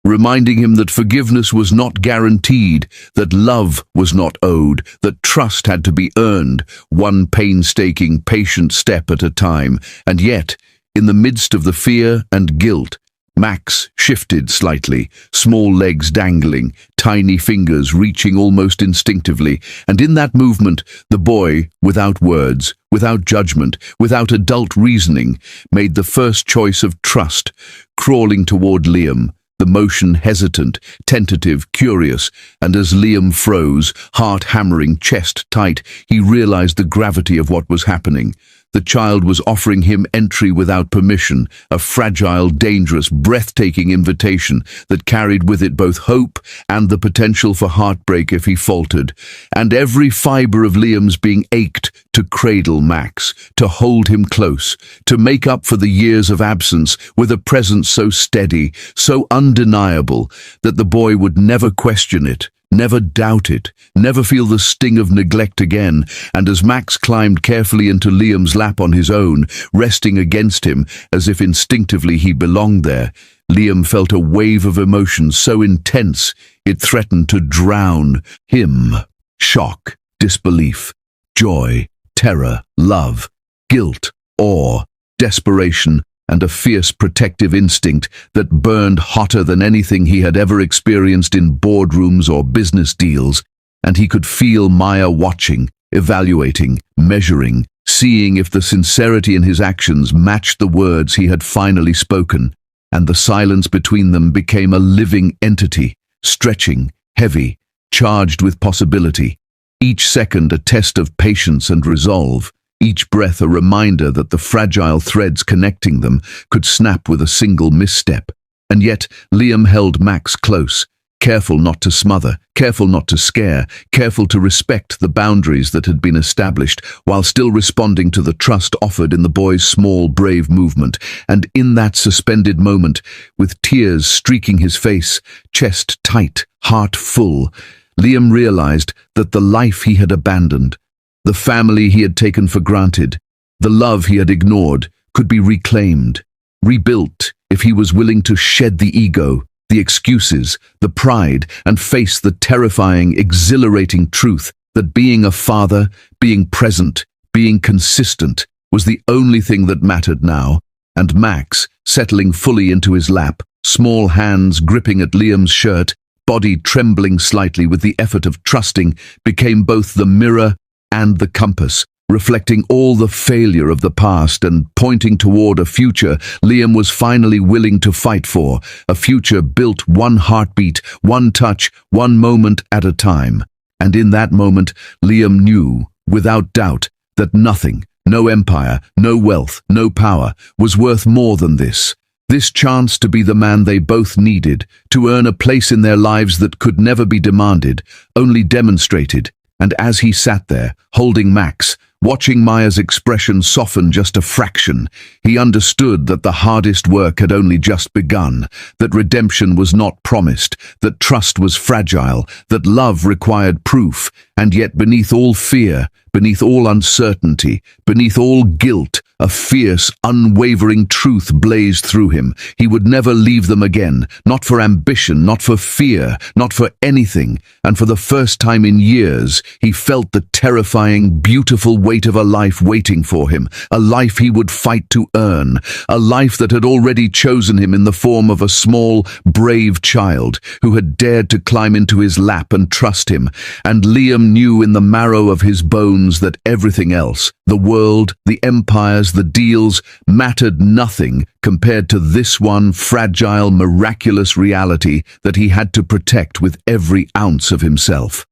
reminding him that forgiveness was not guaranteed, that love was not owed, that trust had to be earned, one painstaking, patient step at a time. And yet, in the midst of the fear and guilt, Max shifted slightly, small legs dangling, tiny fingers reaching almost instinctively, and in that movement, the boy, without words, without judgment, without adult reasoning, made the first choice of trust, crawling toward Liam, the motion hesitant, tentative, curious, and as Liam froze, heart hammering, chest tight, he realized the gravity of what was happening. The child was offering him entry without permission, a fragile, dangerous, breathtaking invitation that carried with it both hope and the potential for heartbreak if he faltered. And every fiber of Liam's being ached to cradle Max, to hold him close, to make up for the years of absence with a presence so steady, so undeniable, that the boy would never question it, never doubt it, never feel the sting of neglect again. And as Max climbed carefully into Liam's lap on his own, resting against him as if instinctively he belonged there, Liam felt a wave of emotion so intense it threatened to drown him. Shock, disbelief, joy, terror, love, guilt, awe, desperation, and a fierce protective instinct that burned hotter than anything he had ever experienced in boardrooms or business deals. And he could feel Maya watching, evaluating, measuring, seeing if the sincerity in his actions matched the words he had finally spoken. And the silence between them became a living entity, stretching, heavy, charged with possibility. Each second a test of patience and resolve. Each breath a reminder that the fragile threads connecting them could snap with a single misstep. And yet Liam held Max close, careful not to smother, careful not to scare, careful to respect the boundaries that had been established, while still responding to the trust offered in the boy's small, brave movement. And in that suspended moment, with tears streaking his face, chest tight, heart full, Liam realized that the life he had abandoned, the family he had taken for granted, the love he had ignored, could be reclaimed, rebuilt, if he was willing to shed the ego, the excuses, the pride, and face the terrifying, exhilarating truth that being a father, being present, being consistent, was the only thing that mattered now. And Max, settling fully into his lap, small hands gripping at Liam's shirt, body trembling slightly with the effort of trusting, became both the mirror and the compass, reflecting all the failure of the past and pointing toward a future Liam was finally willing to fight for, a future built one heartbeat, one touch, one moment at a time. And in that moment, Liam knew, without doubt, that nothing, no empire, no wealth, no power, was worth more than this. This chance to be the man they both needed, to earn a place in their lives that could never be demanded, only demonstrated. And as he sat there, holding Max, watching Maya's expression soften just a fraction, he understood that the hardest work had only just begun, that redemption was not promised, that trust was fragile, that love required proof, and yet beneath all fear, beneath all uncertainty, beneath all guilt, a fierce, unwavering truth blazed through him. He would never leave them again, not for ambition, not for fear, not for anything. And for the first time in years, he felt the terrifying, beautiful weight of a life waiting for him, a life he would fight to earn, a life that had already chosen him in the form of a small, brave child who had dared to climb into his lap and trust him. And Liam knew in the marrow of his bones that everything else, the world, the empires, the deals, mattered nothing compared to this one fragile, miraculous reality that he had to protect with every ounce of himself.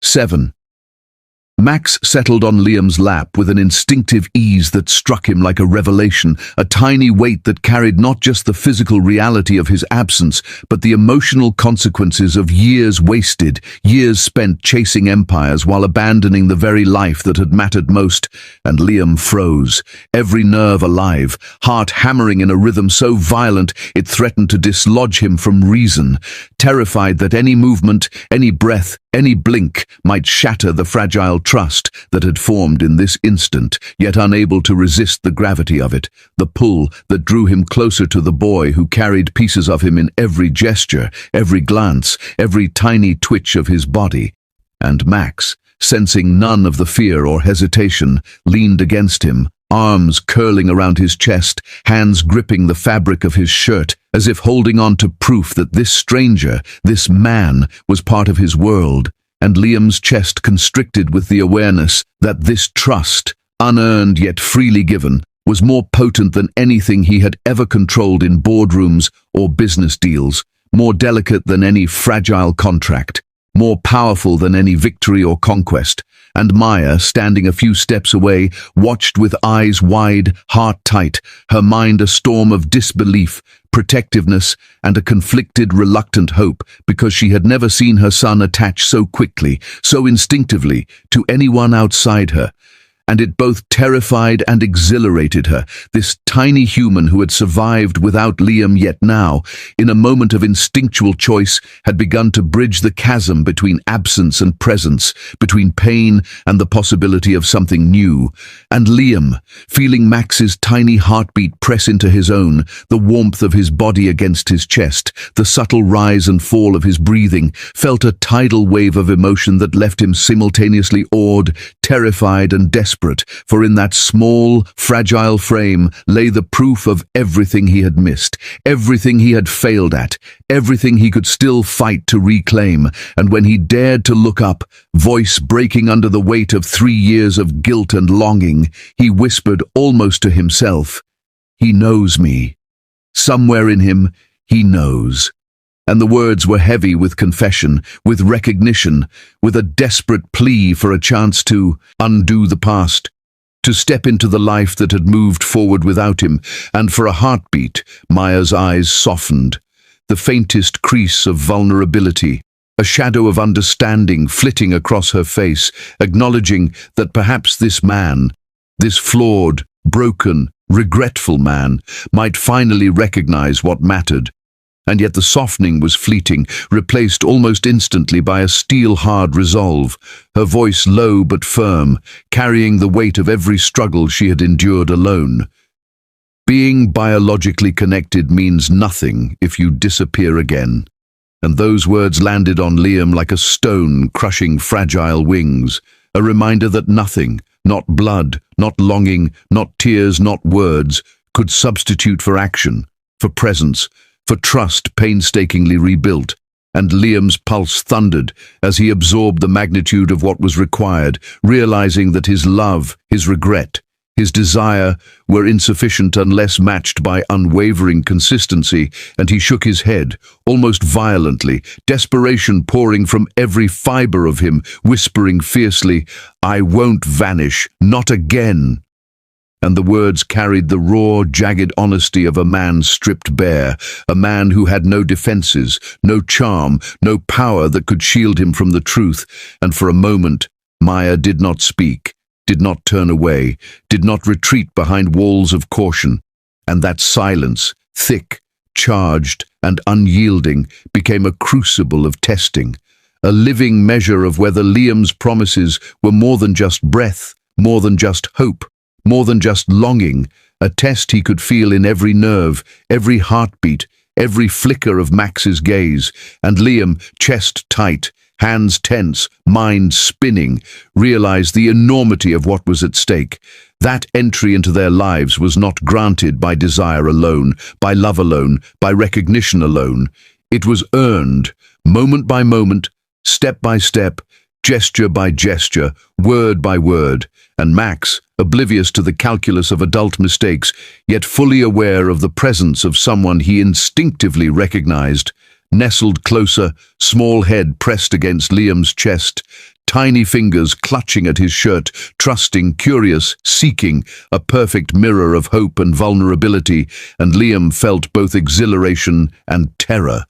7. Max settled on Liam's lap with an instinctive ease that struck him like a revelation, a tiny weight that carried not just the physical reality of his absence, but the emotional consequences of years wasted, years spent chasing empires while abandoning the very life that had mattered most. And Liam froze, every nerve alive, heart hammering in a rhythm so violent it threatened to dislodge him from reason, terrified that any movement, any breath, any blink might shatter the fragile trust that had formed in this instant, yet unable to resist the gravity of it, the pull that drew him closer to the boy who carried pieces of him in every gesture, every glance, every tiny twitch of his body. And Max, sensing none of the fear or hesitation, leaned against him, arms curling around his chest, hands gripping the fabric of his shirt, as if holding on to proof that this stranger, this man, was part of his world. And Liam's chest constricted with the awareness that this trust, unearned yet freely given, was more potent than anything he had ever controlled in boardrooms or business deals, more delicate than any fragile contract, more powerful than any victory or conquest. And Maya, standing a few steps away, watched with eyes wide, heart tight, her mind a storm of disbelief, protectiveness, and a conflicted, reluctant hope, because she had never seen her son attach so quickly, so instinctively, to anyone outside her. And it both terrified and exhilarated her, this tiny human who had survived without Liam, yet now, in a moment of instinctual choice, had begun to bridge the chasm between absence and presence, between pain and the possibility of something new. And Liam, feeling Max's tiny heartbeat press into his own, the warmth of his body against his chest, the subtle rise and fall of his breathing, felt a tidal wave of emotion that left him simultaneously awed, terrified, and desperate. For in that small, fragile frame lay the proof of everything he had missed, everything he had failed at, everything he could still fight to reclaim. And when he dared to look up, voice breaking under the weight of 3 years of guilt and longing, he whispered almost to himself, "He knows me. Somewhere in him, he knows." And the words were heavy with confession, with recognition, with a desperate plea for a chance to undo the past, to step into the life that had moved forward without him. And for a heartbeat, Maya's eyes softened. the faintest crease of vulnerability, a shadow of understanding flitting across her face, acknowledging that perhaps this man, this flawed, broken, regretful man, might finally recognize what mattered. And yet the softening was fleeting, replaced almost instantly by a steel-hard resolve, her voice low but firm, carrying the weight of every struggle she had endured alone. Being biologically connected means nothing if you disappear again. And those words landed on Liam like a stone crushing fragile wings, a reminder that nothing, not blood, not longing, not tears, not words, could substitute for action, for presence, for trust painstakingly rebuilt. And Liam's pulse thundered as he absorbed the magnitude of what was required, realizing that his love, his regret, his desire were insufficient unless matched by unwavering consistency, and he shook his head, almost violently, desperation pouring from every fiber of him, whispering fiercely, "I won't vanish, not again." And the words carried the raw, jagged honesty of a man stripped bare, a man who had no defenses, no charm, no power that could shield him from the truth. And for a moment, Maya did not speak, did not turn away, did not retreat behind walls of caution. And that silence, thick, charged, and unyielding, became a crucible of testing, a living measure of whether Liam's promises were more than just breath, more than just hope, more than just longing, a test he could feel in every nerve, every heartbeat, every flicker of Max's gaze. And Liam, chest tight, hands tense, mind spinning, realized the enormity of what was at stake. That entry into their lives was not granted by desire alone, by love alone, by recognition alone. It was earned, moment by moment, step by step, gesture by gesture, word by word. And Max, oblivious to the calculus of adult mistakes, yet fully aware of the presence of someone he instinctively recognized, nestled closer, small head pressed against Liam's chest, tiny fingers clutching at his shirt, trusting, curious, seeking, a perfect mirror of hope and vulnerability. And Liam felt both exhilaration and terror,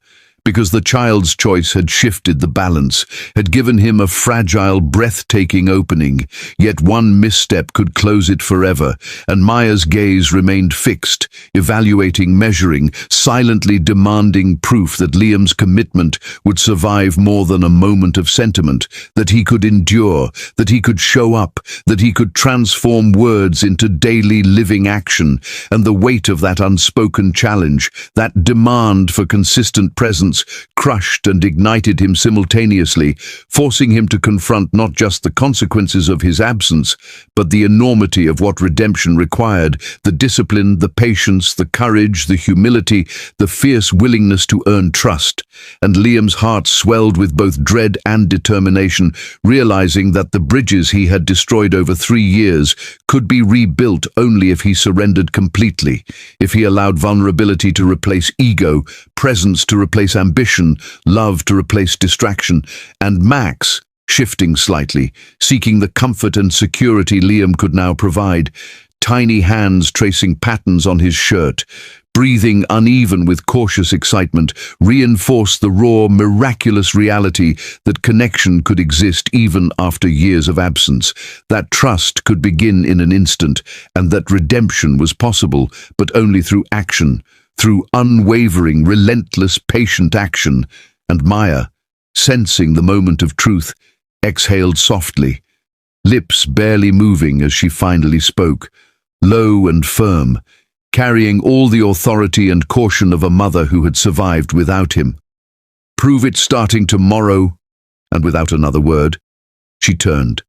because the child's choice had shifted the balance, had given him a fragile, breathtaking opening, yet one misstep could close it forever. And Maya's gaze remained fixed, evaluating, measuring, silently demanding proof that Liam's commitment would survive more than a moment of sentiment, that he could endure, that he could show up, that he could transform words into daily living action. And the weight of that unspoken challenge, that demand for consistent presence, crushed and ignited him simultaneously, forcing him to confront not just the consequences of his absence, but the enormity of what redemption required, the discipline, the patience, the courage, the humility, the fierce willingness to earn trust. And Liam's heart swelled with both dread and determination, realizing that the bridges he had destroyed over 3 years could be rebuilt only if he surrendered completely, if he allowed vulnerability to replace ego, presence to replace ambition, love to replace distraction. And Max, shifting slightly, seeking the comfort and security Liam could now provide, tiny hands tracing patterns on his shirt, breathing uneven with cautious excitement, reinforced the raw, miraculous reality that connection could exist even after years of absence, that trust could begin in an instant, and that redemption was possible, but only through action, through unwavering, relentless, patient action. And Maya, sensing the moment of truth, exhaled softly, lips barely moving as she finally spoke, low and firm, carrying all the authority and caution of a mother who had survived without him. "Prove it starting tomorrow." And without another word, she turned,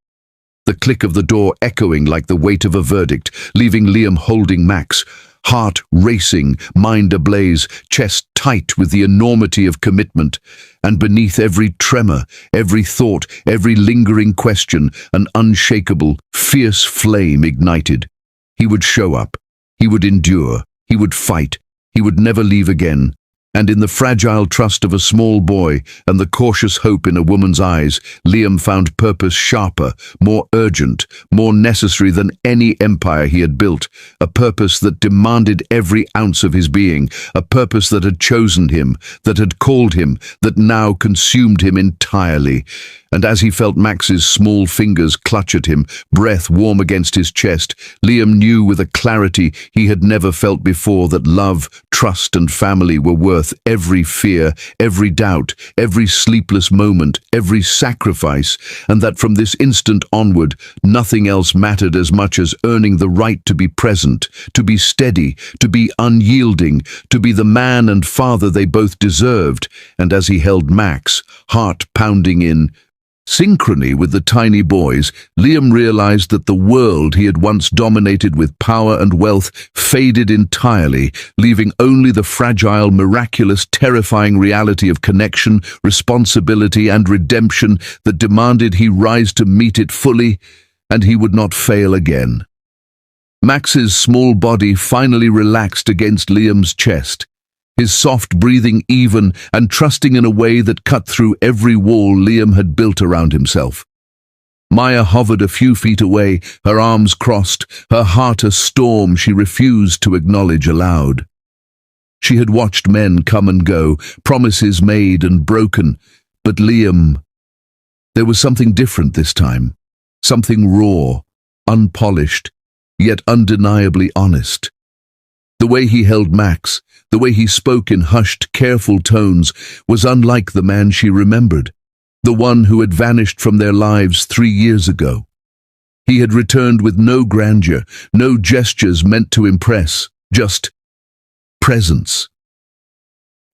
the click of the door echoing like the weight of a verdict, leaving Liam holding Max, heart racing, mind ablaze, chest tight with the enormity of commitment. And beneath every tremor, every thought, every lingering question, an unshakable, fierce flame ignited. He would show up. He would endure. He would fight. He would never leave again. And in the fragile trust of a small boy and the cautious hope in a woman's eyes, Liam found purpose sharper, more urgent, more necessary than any empire he had built, a purpose that demanded every ounce of his being, a purpose that had chosen him, that had called him, that now consumed him entirely. And as he felt Max's small fingers clutch at him, breath warm against his chest, Liam knew with a clarity he had never felt before that love, trust and family were worth every fear, every doubt, every sleepless moment, every sacrifice, and that from this instant onward, nothing else mattered as much as earning the right to be present, to be steady, to be unyielding, to be the man and father they both deserved. And as he held Max, heart pounding in synchrony with the tiny boys, Liam realized that the world he had once dominated with power and wealth faded entirely, leaving only the fragile, miraculous, terrifying reality of connection, responsibility, and redemption that demanded he rise to meet it fully, and he would not fail again. Max's small body finally relaxed against Liam's chest, his soft breathing even and trusting in a way that cut through every wall Liam had built around himself. Maya hovered a few feet away, her arms crossed, her heart a storm she refused to acknowledge aloud. She had watched men come and go, promises made and broken, but Liam, there was something different this time, something raw, unpolished, yet undeniably honest. The way he held Max, the way he spoke in hushed, careful tones, was unlike the man she remembered, the one who had vanished from their lives 3 years ago. He had returned with no grandeur, no gestures meant to impress, just presence.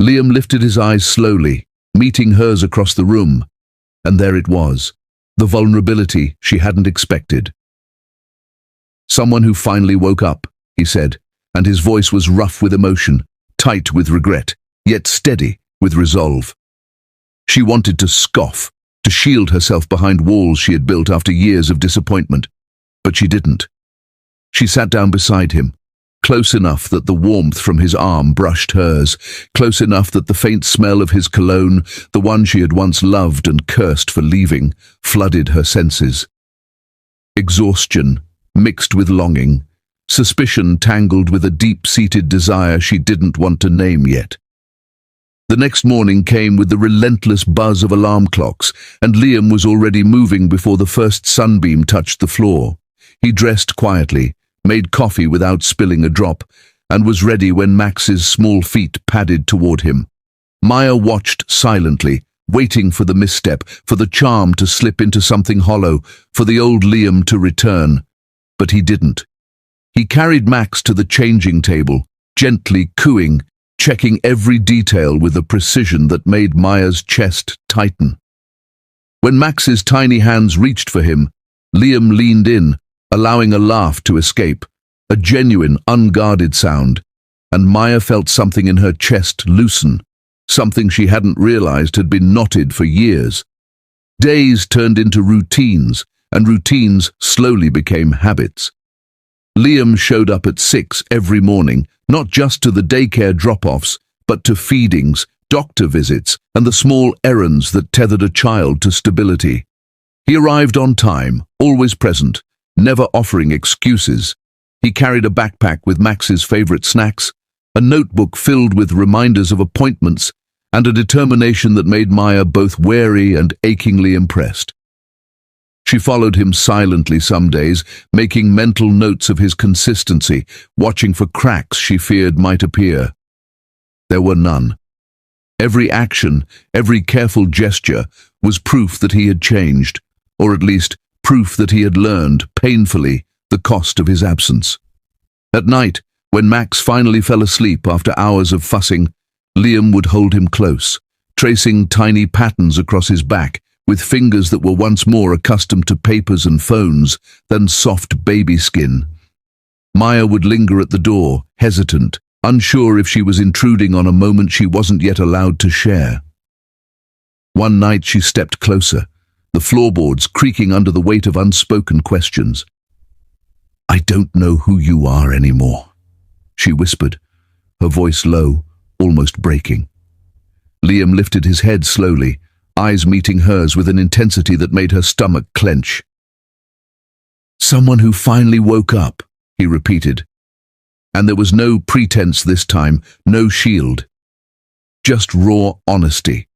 Liam lifted his eyes slowly, meeting hers across the room, and there it was, the vulnerability she hadn't expected. "Someone who finally woke up," he said, and his voice was rough with emotion, tight with regret, yet steady with resolve. She wanted to scoff, to shield herself behind walls she had built after years of disappointment, but she didn't. She sat down beside him, close enough that the warmth from his arm brushed hers, close enough that the faint smell of his cologne, the one she had once loved and cursed for leaving, flooded her senses. Exhaustion, mixed with longing, suspicion tangled with a deep-seated desire she didn't want to name yet. The next morning came with the relentless buzz of alarm clocks, and Liam was already moving before the first sunbeam touched the floor. He dressed quietly, made coffee without spilling a drop, and was ready when Max's small feet padded toward him. Maya watched silently, waiting for the misstep, for the charm to slip into something hollow, for the old Liam to return. But he didn't. He carried Max to the changing table, gently cooing, checking every detail with a precision that made Maya's chest tighten. When Max's tiny hands reached for him, Liam leaned in, allowing a laugh to escape, a genuine, unguarded sound, and Maya felt something in her chest loosen, something she hadn't realized had been knotted for years. Days turned into routines, and routines slowly became habits. Liam showed up at 6 every morning, not just to the daycare drop-offs, but to feedings, doctor visits, and the small errands that tethered a child to stability. He arrived on time, always present, never offering excuses. He carried a backpack with Max's favorite snacks, a notebook filled with reminders of appointments, and a determination that made Maya both wary and achingly impressed. She followed him silently some days, making mental notes of his consistency, watching for cracks she feared might appear. There were none. Every action, every careful gesture, was proof that he had changed, or at least proof that he had learned, painfully, the cost of his absence. At night, when Max finally fell asleep after hours of fussing, Liam would hold him close, tracing tiny patterns across his back, with fingers that were once more accustomed to papers and phones than soft baby skin. Maya would linger at the door, hesitant, unsure if she was intruding on a moment she wasn't yet allowed to share. One night she stepped closer, the floorboards creaking under the weight of unspoken questions. "I don't know who you are anymore," she whispered, her voice low, almost breaking. Liam lifted his head slowly, eyes meeting hers with an intensity that made her stomach clench. "Someone who finally woke up," he repeated. And there was no pretense this time, no shield. Just raw honesty.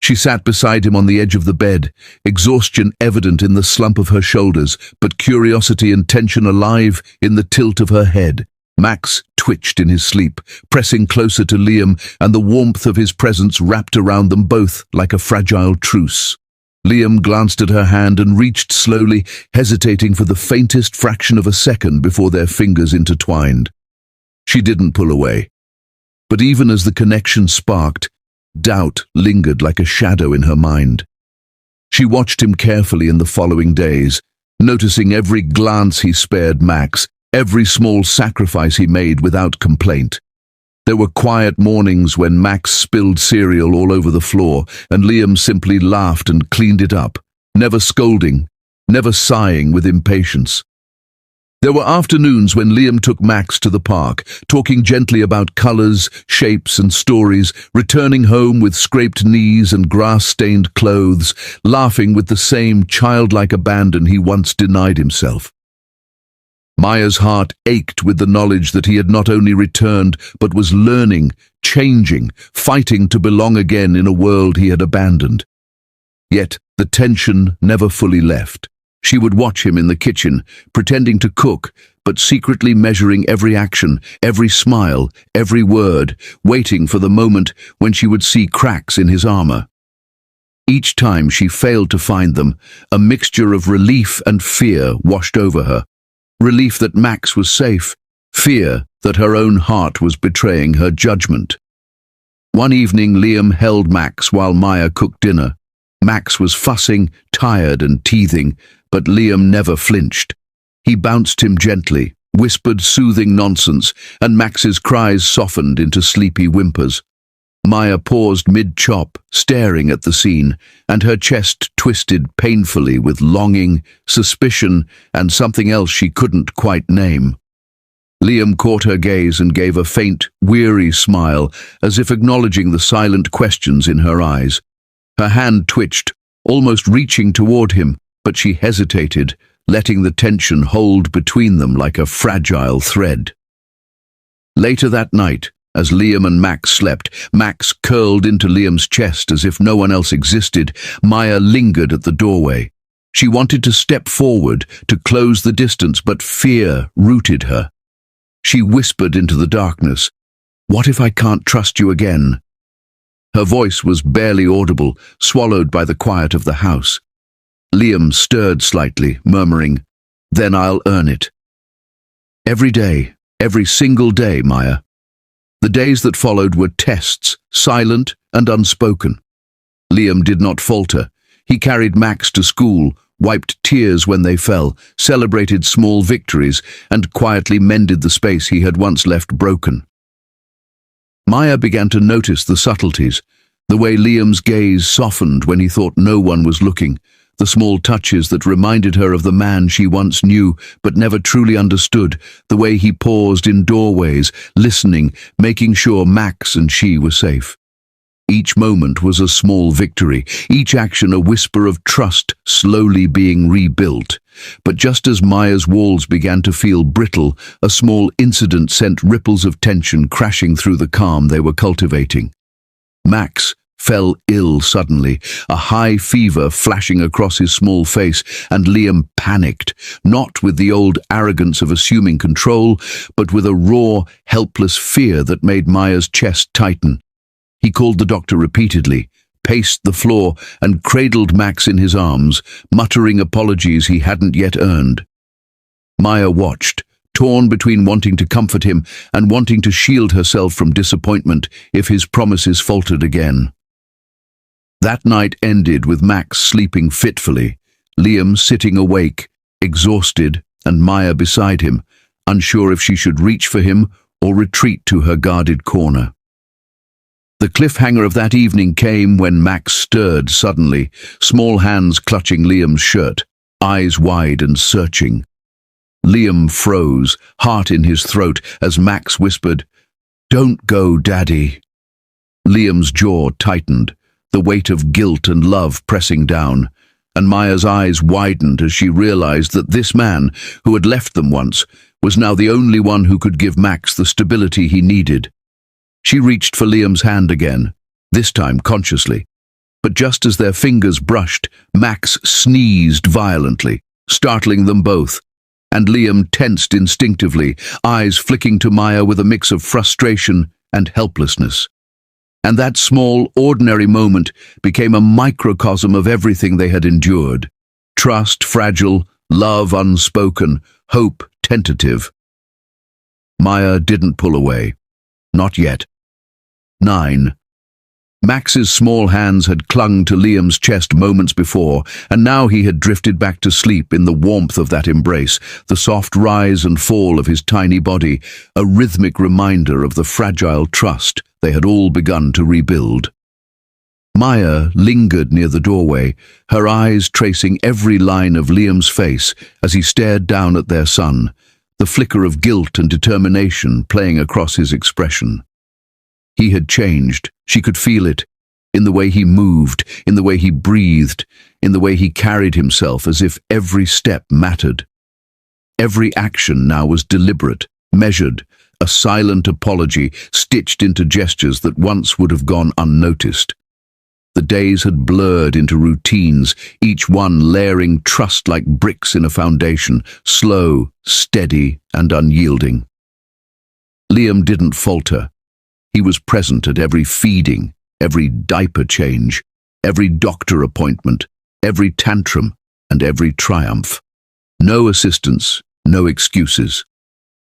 She sat beside him on the edge of the bed, exhaustion evident in the slump of her shoulders, but curiosity and tension alive in the tilt of her head. Max twitched in his sleep, pressing closer to Liam, and the warmth of his presence wrapped around them both like a fragile truce. Liam glanced at her hand and reached slowly, hesitating for the faintest fraction of a second before their fingers intertwined. She didn't pull away. But even as the connection sparked, doubt lingered like a shadow in her mind. She watched him carefully in the following days, noticing every glance he spared Max, every small sacrifice he made without complaint. There were quiet mornings when Max spilled cereal all over the floor, and Liam simply laughed and cleaned it up, never scolding, never sighing with impatience. There were afternoons when Liam took Max to the park, talking gently about colors, shapes, and stories, returning home with scraped knees and grass-stained clothes, laughing with the same childlike abandon he once denied himself. Maya's heart ached with the knowledge that he had not only returned, but was learning, changing, fighting to belong again in a world he had abandoned. Yet the tension never fully left. She would watch him in the kitchen, pretending to cook, but secretly measuring every action, every smile, every word, waiting for the moment when she would see cracks in his armor. Each time she failed to find them, a mixture of relief and fear washed over her. Relief that Max was safe, fear that her own heart was betraying her judgment. One evening, Liam held Max while Maya cooked dinner. Max was fussing, tired and teething, but Liam never flinched. He bounced him gently, whispered soothing nonsense, and Max's cries softened into sleepy whimpers. Maya paused mid-chop, staring at the scene, and her chest twisted painfully with longing, suspicion, and something else she couldn't quite name. Liam caught her gaze and gave a faint, weary smile, as if acknowledging the silent questions in her eyes. Her hand twitched, almost reaching toward him, but she hesitated, letting the tension hold between them like a fragile thread. Later that night, as Liam and Max slept, Max curled into Liam's chest as if no one else existed. Maya lingered at the doorway. She wanted to step forward, to close the distance, but fear rooted her. She whispered into the darkness, "What if I can't trust you again?" Her voice was barely audible, swallowed by the quiet of the house. Liam stirred slightly, murmuring, "Then I'll earn it." Every day, every single day, Maya. The days that followed were tests, silent and unspoken. Liam did not falter. He carried Max to school, wiped tears when they fell, celebrated small victories, and quietly mended the space he had once left broken. Maya began to notice the subtleties, the way Liam's gaze softened when he thought no one was looking, the small touches that reminded her of the man she once knew but never truly understood, the way he paused in doorways, listening, making sure Max and she were safe. Each moment was a small victory, each action a whisper of trust slowly being rebuilt. But just as Maya's walls began to feel brittle, a small incident sent ripples of tension crashing through the calm they were cultivating. Max fell ill suddenly, a high fever flashing across his small face, and Liam panicked, not with the old arrogance of assuming control, but with a raw, helpless fear that made Maya's chest tighten. He called the doctor repeatedly, paced the floor, and cradled Max in his arms, muttering apologies he hadn't yet earned. Maya watched, torn between wanting to comfort him and wanting to shield herself from disappointment if his promises faltered again. That night ended with Max sleeping fitfully, Liam sitting awake, exhausted, and Maya beside him, unsure if she should reach for him or retreat to her guarded corner. The cliffhanger of that evening came when Max stirred suddenly, small hands clutching Liam's shirt, eyes wide and searching. Liam froze, heart in his throat, as Max whispered, Don't go, Daddy. Liam's jaw tightened, the weight of guilt and love pressing down, and Maya's eyes widened as she realized that this man, who had left them once, was now the only one who could give Max the stability he needed. She reached for Liam's hand again, this time consciously. But just as their fingers brushed, Max sneezed violently, startling them both, and Liam tensed instinctively, eyes flicking to Maya with a mix of frustration and helplessness. And that small, ordinary moment became a microcosm of everything they had endured. Trust fragile, love unspoken, hope tentative. Maya didn't pull away. Not yet. 9. Max's small hands had clung to Liam's chest moments before, and now he had drifted back to sleep in the warmth of that embrace, the soft rise and fall of his tiny body, a rhythmic reminder of the fragile trust they had all begun to rebuild. Maya lingered near the doorway, her eyes tracing every line of Liam's face as he stared down at their son, the flicker of guilt and determination playing across his expression. He had changed, she could feel it, in the way he moved, in the way he breathed, in the way he carried himself as if every step mattered. Every action now was deliberate, measured, a silent apology stitched into gestures that once would have gone unnoticed. The days had blurred into routines, each one layering trust like bricks in a foundation, slow, steady, and unyielding. Liam didn't falter. He was present at every feeding, every diaper change, every doctor appointment, every tantrum, and every triumph. No assistance, no excuses.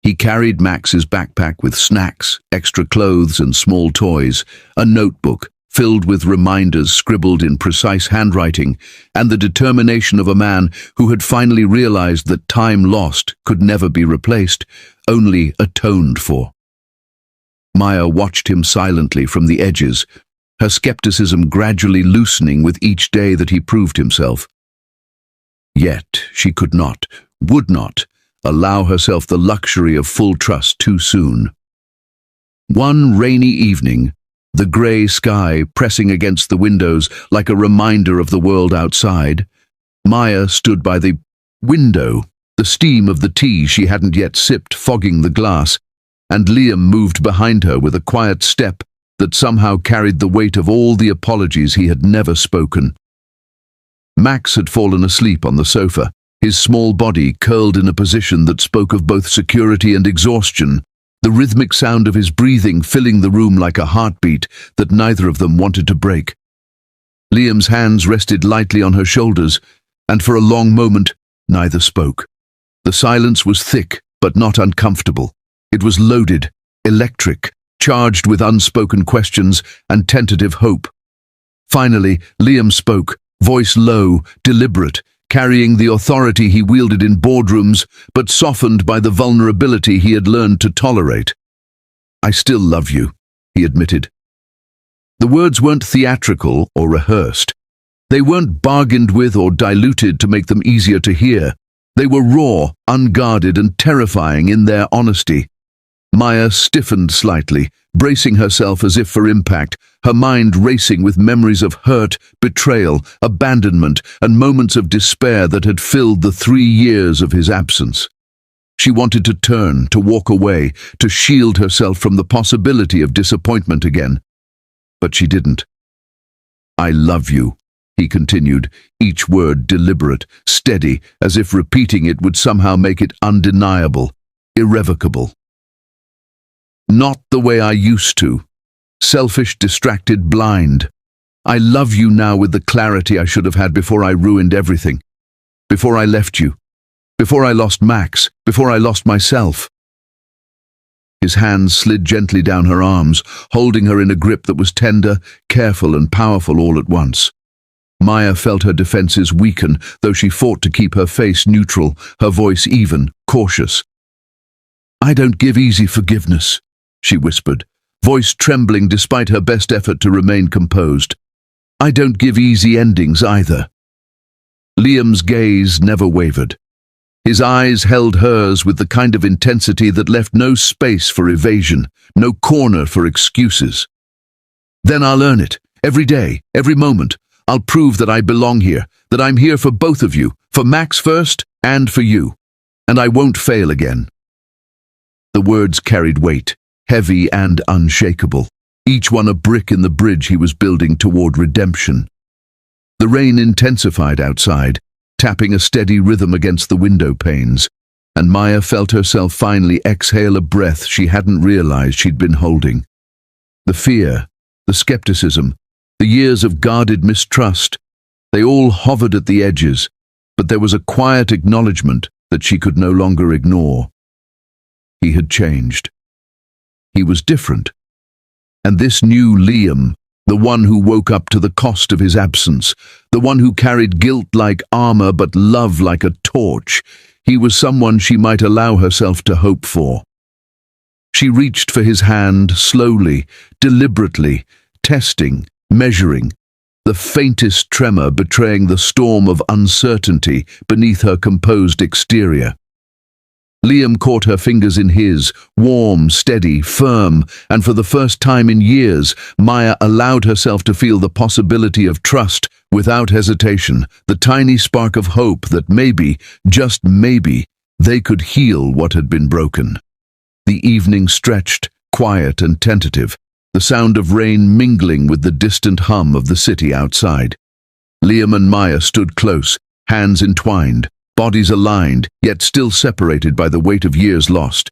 He carried Max's backpack with snacks, extra clothes, and small toys, a notebook filled with reminders scribbled in precise handwriting, and the determination of a man who had finally realized that time lost could never be replaced, only atoned for. Maya watched him silently from the edges, her skepticism gradually loosening with each day that he proved himself. Yet she could not, would not, allow herself the luxury of full trust too soon. One rainy evening, the grey sky pressing against the windows like a reminder of the world outside, Maya stood by the window, the steam of the tea she hadn't yet sipped fogging the glass, and Liam moved behind her with a quiet step that somehow carried the weight of all the apologies he had never spoken. Max had fallen asleep on the sofa, his small body curled in a position that spoke of both security and exhaustion, the rhythmic sound of his breathing filling the room like a heartbeat that neither of them wanted to break. Liam's hands rested lightly on her shoulders, and for a long moment, neither spoke. The silence was thick, but not uncomfortable. It was loaded, electric, charged with unspoken questions and tentative hope. Finally, Liam spoke, voice low, deliberate, carrying the authority he wielded in boardrooms, but softened by the vulnerability he had learned to tolerate. "I still love you," he admitted. The words weren't theatrical or rehearsed. They weren't bargained with or diluted to make them easier to hear. They were raw, unguarded, and terrifying in their honesty. Maya stiffened slightly, bracing herself as if for impact, her mind racing with memories of hurt, betrayal, abandonment, and moments of despair that had filled the 3 years of his absence. She wanted to turn, to walk away, to shield herself from the possibility of disappointment again. But she didn't. "I love you," he continued, each word deliberate, steady, as if repeating it would somehow make it undeniable, irrevocable. "Not the way I used to. Selfish, distracted, blind. I love you now with the clarity I should have had before I ruined everything. Before I left you. Before I lost Max. Before I lost myself." His hands slid gently down her arms, holding her in a grip that was tender, careful, and powerful all at once. Maya felt her defenses weaken, though she fought to keep her face neutral, her voice even, cautious. "I don't give easy forgiveness," she whispered, voice trembling despite her best effort to remain composed. "I don't give easy endings either." Liam's gaze never wavered. His eyes held hers with the kind of intensity that left no space for evasion, no corner for excuses. "Then I'll earn it. Every day, every moment. I'll prove that I belong here, that I'm here for both of you, for Max first and for you. And I won't fail again." The words carried weight, heavy and unshakable, each one a brick in the bridge he was building toward redemption. The rain intensified outside, tapping a steady rhythm against the window panes, and Maya felt herself finally exhale a breath she hadn't realized she'd been holding. The fear, the skepticism, the years of guarded mistrust, they all hovered at the edges, but there was a quiet acknowledgement that she could no longer ignore. He had changed. He was different. And this new Liam, the one who woke up to the cost of his absence, the one who carried guilt like armor but love like a torch, he was someone she might allow herself to hope for. She reached for his hand slowly, deliberately, testing, measuring, the faintest tremor betraying the storm of uncertainty beneath her composed exterior. Liam caught her fingers in his, warm, steady, firm, and for the first time in years, Maya allowed herself to feel the possibility of trust without hesitation, the tiny spark of hope that maybe, just maybe, they could heal what had been broken. The evening stretched, quiet and tentative, the sound of rain mingling with the distant hum of the city outside. Liam and Maya stood close, hands entwined, bodies aligned, yet still separated by the weight of years lost.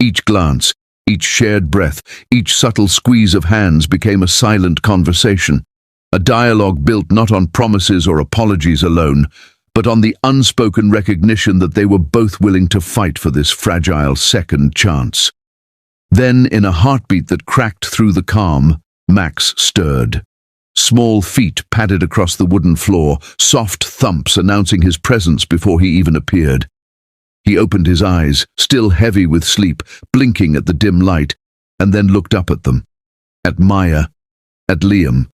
Each glance, each shared breath, each subtle squeeze of hands became a silent conversation, a dialogue built not on promises or apologies alone, but on the unspoken recognition that they were both willing to fight for this fragile second chance. Then, in a heartbeat that cracked through the calm, Max stirred. Small feet padded across the wooden floor, soft thumps announcing his presence before he even appeared. He opened his eyes, still heavy with sleep, blinking at the dim light, and then looked up at them, at Maya, at Liam.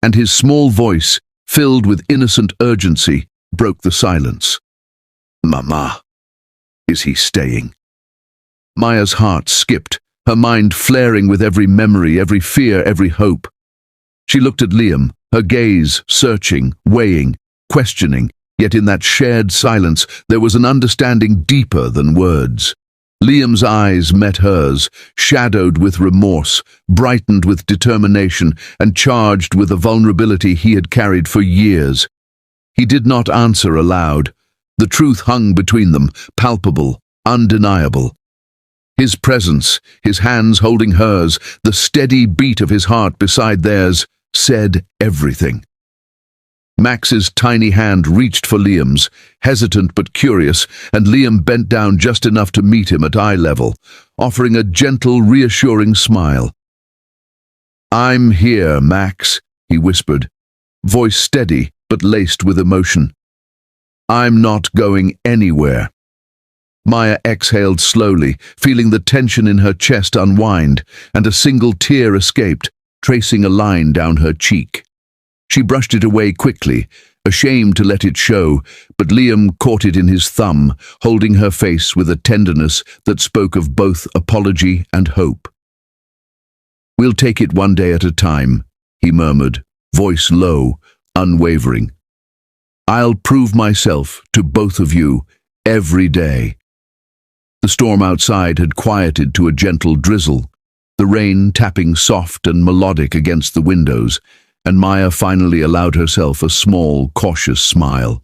And his small voice, filled with innocent urgency, broke the silence. "Mama, is he staying?" Maya's heart skipped, her mind flaring with every memory, every fear, every hope. She looked at Liam, her gaze searching, weighing, questioning, yet in that shared silence there was an understanding deeper than words. Liam's eyes met hers, shadowed with remorse, brightened with determination, and charged with a vulnerability he had carried for years. He did not answer aloud. The truth hung between them, palpable, undeniable. His presence, his hands holding hers, the steady beat of his heart beside theirs, said everything. Max's tiny hand reached for Liam's, hesitant but curious, and Liam bent down just enough to meet him at eye level, offering a gentle, reassuring smile. "I'm here, Max," he whispered, voice steady but laced with emotion. "I'm not going anywhere." Maya exhaled slowly, feeling the tension in her chest unwind, and a single tear escaped, tracing a line down her cheek. She brushed it away quickly, ashamed to let it show, but Liam caught it in his thumb, holding her face with a tenderness that spoke of both apology and hope. "We'll take it one day at a time," he murmured, voice low, unwavering. "I'll prove myself to both of you every day." The storm outside had quieted to a gentle drizzle, the rain tapping soft and melodic against the windows, and Maya finally allowed herself a small, cautious smile.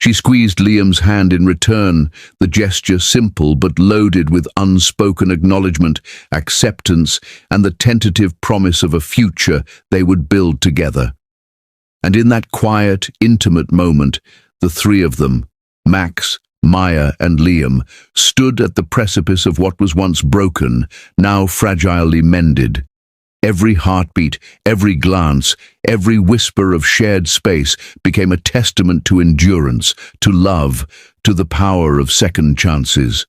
She squeezed Liam's hand in return, the gesture simple but loaded with unspoken acknowledgement, acceptance, and the tentative promise of a future they would build together. And in that quiet, intimate moment, the three of them, Max, Maya and Liam, stood at the precipice of what was once broken, now fragilely mended. Every heartbeat, every glance, every whisper of shared space became a testament to endurance, to love, to the power of second chances.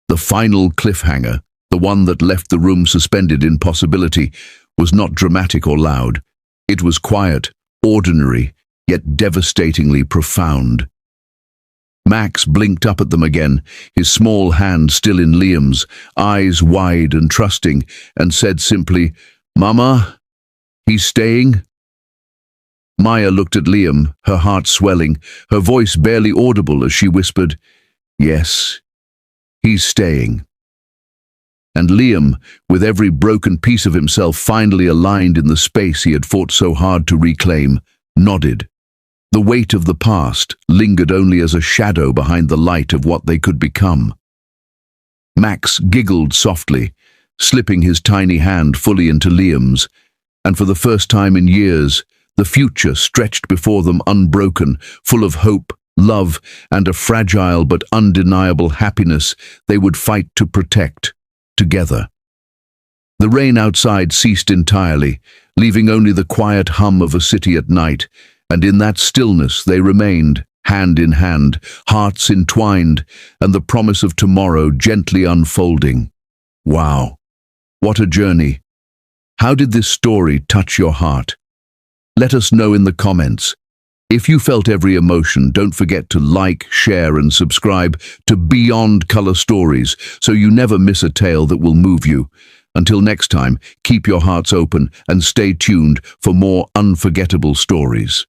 The final cliffhanger, the one that left the room suspended in possibility, was not dramatic or loud. It was quiet, ordinary, yet devastatingly profound. Max blinked up at them again, his small hand still in Liam's, eyes wide and trusting, and said simply, "Mama, he's staying?" Maya looked at Liam, her heart swelling, her voice barely audible as she whispered, "Yes, he's staying." And Liam, with every broken piece of himself finally aligned in the space he had fought so hard to reclaim, nodded. The weight of the past lingered only as a shadow behind the light of what they could become. Max giggled softly, slipping his tiny hand fully into Liam's, and for the first time in years, the future stretched before them unbroken, full of hope, love, and a fragile but undeniable happiness they would fight to protect, together. The rain outside ceased entirely, leaving only the quiet hum of a city at night, and in that stillness they remained, hand in hand, hearts entwined, and the promise of tomorrow gently unfolding. Wow, what a journey! How did this story touch your heart? Let us know in the comments. If you felt every emotion, don't forget to like, share, and subscribe to Beyond Color Stories so you never miss a tale that will move you. Until next time, keep your hearts open and stay tuned for more unforgettable stories.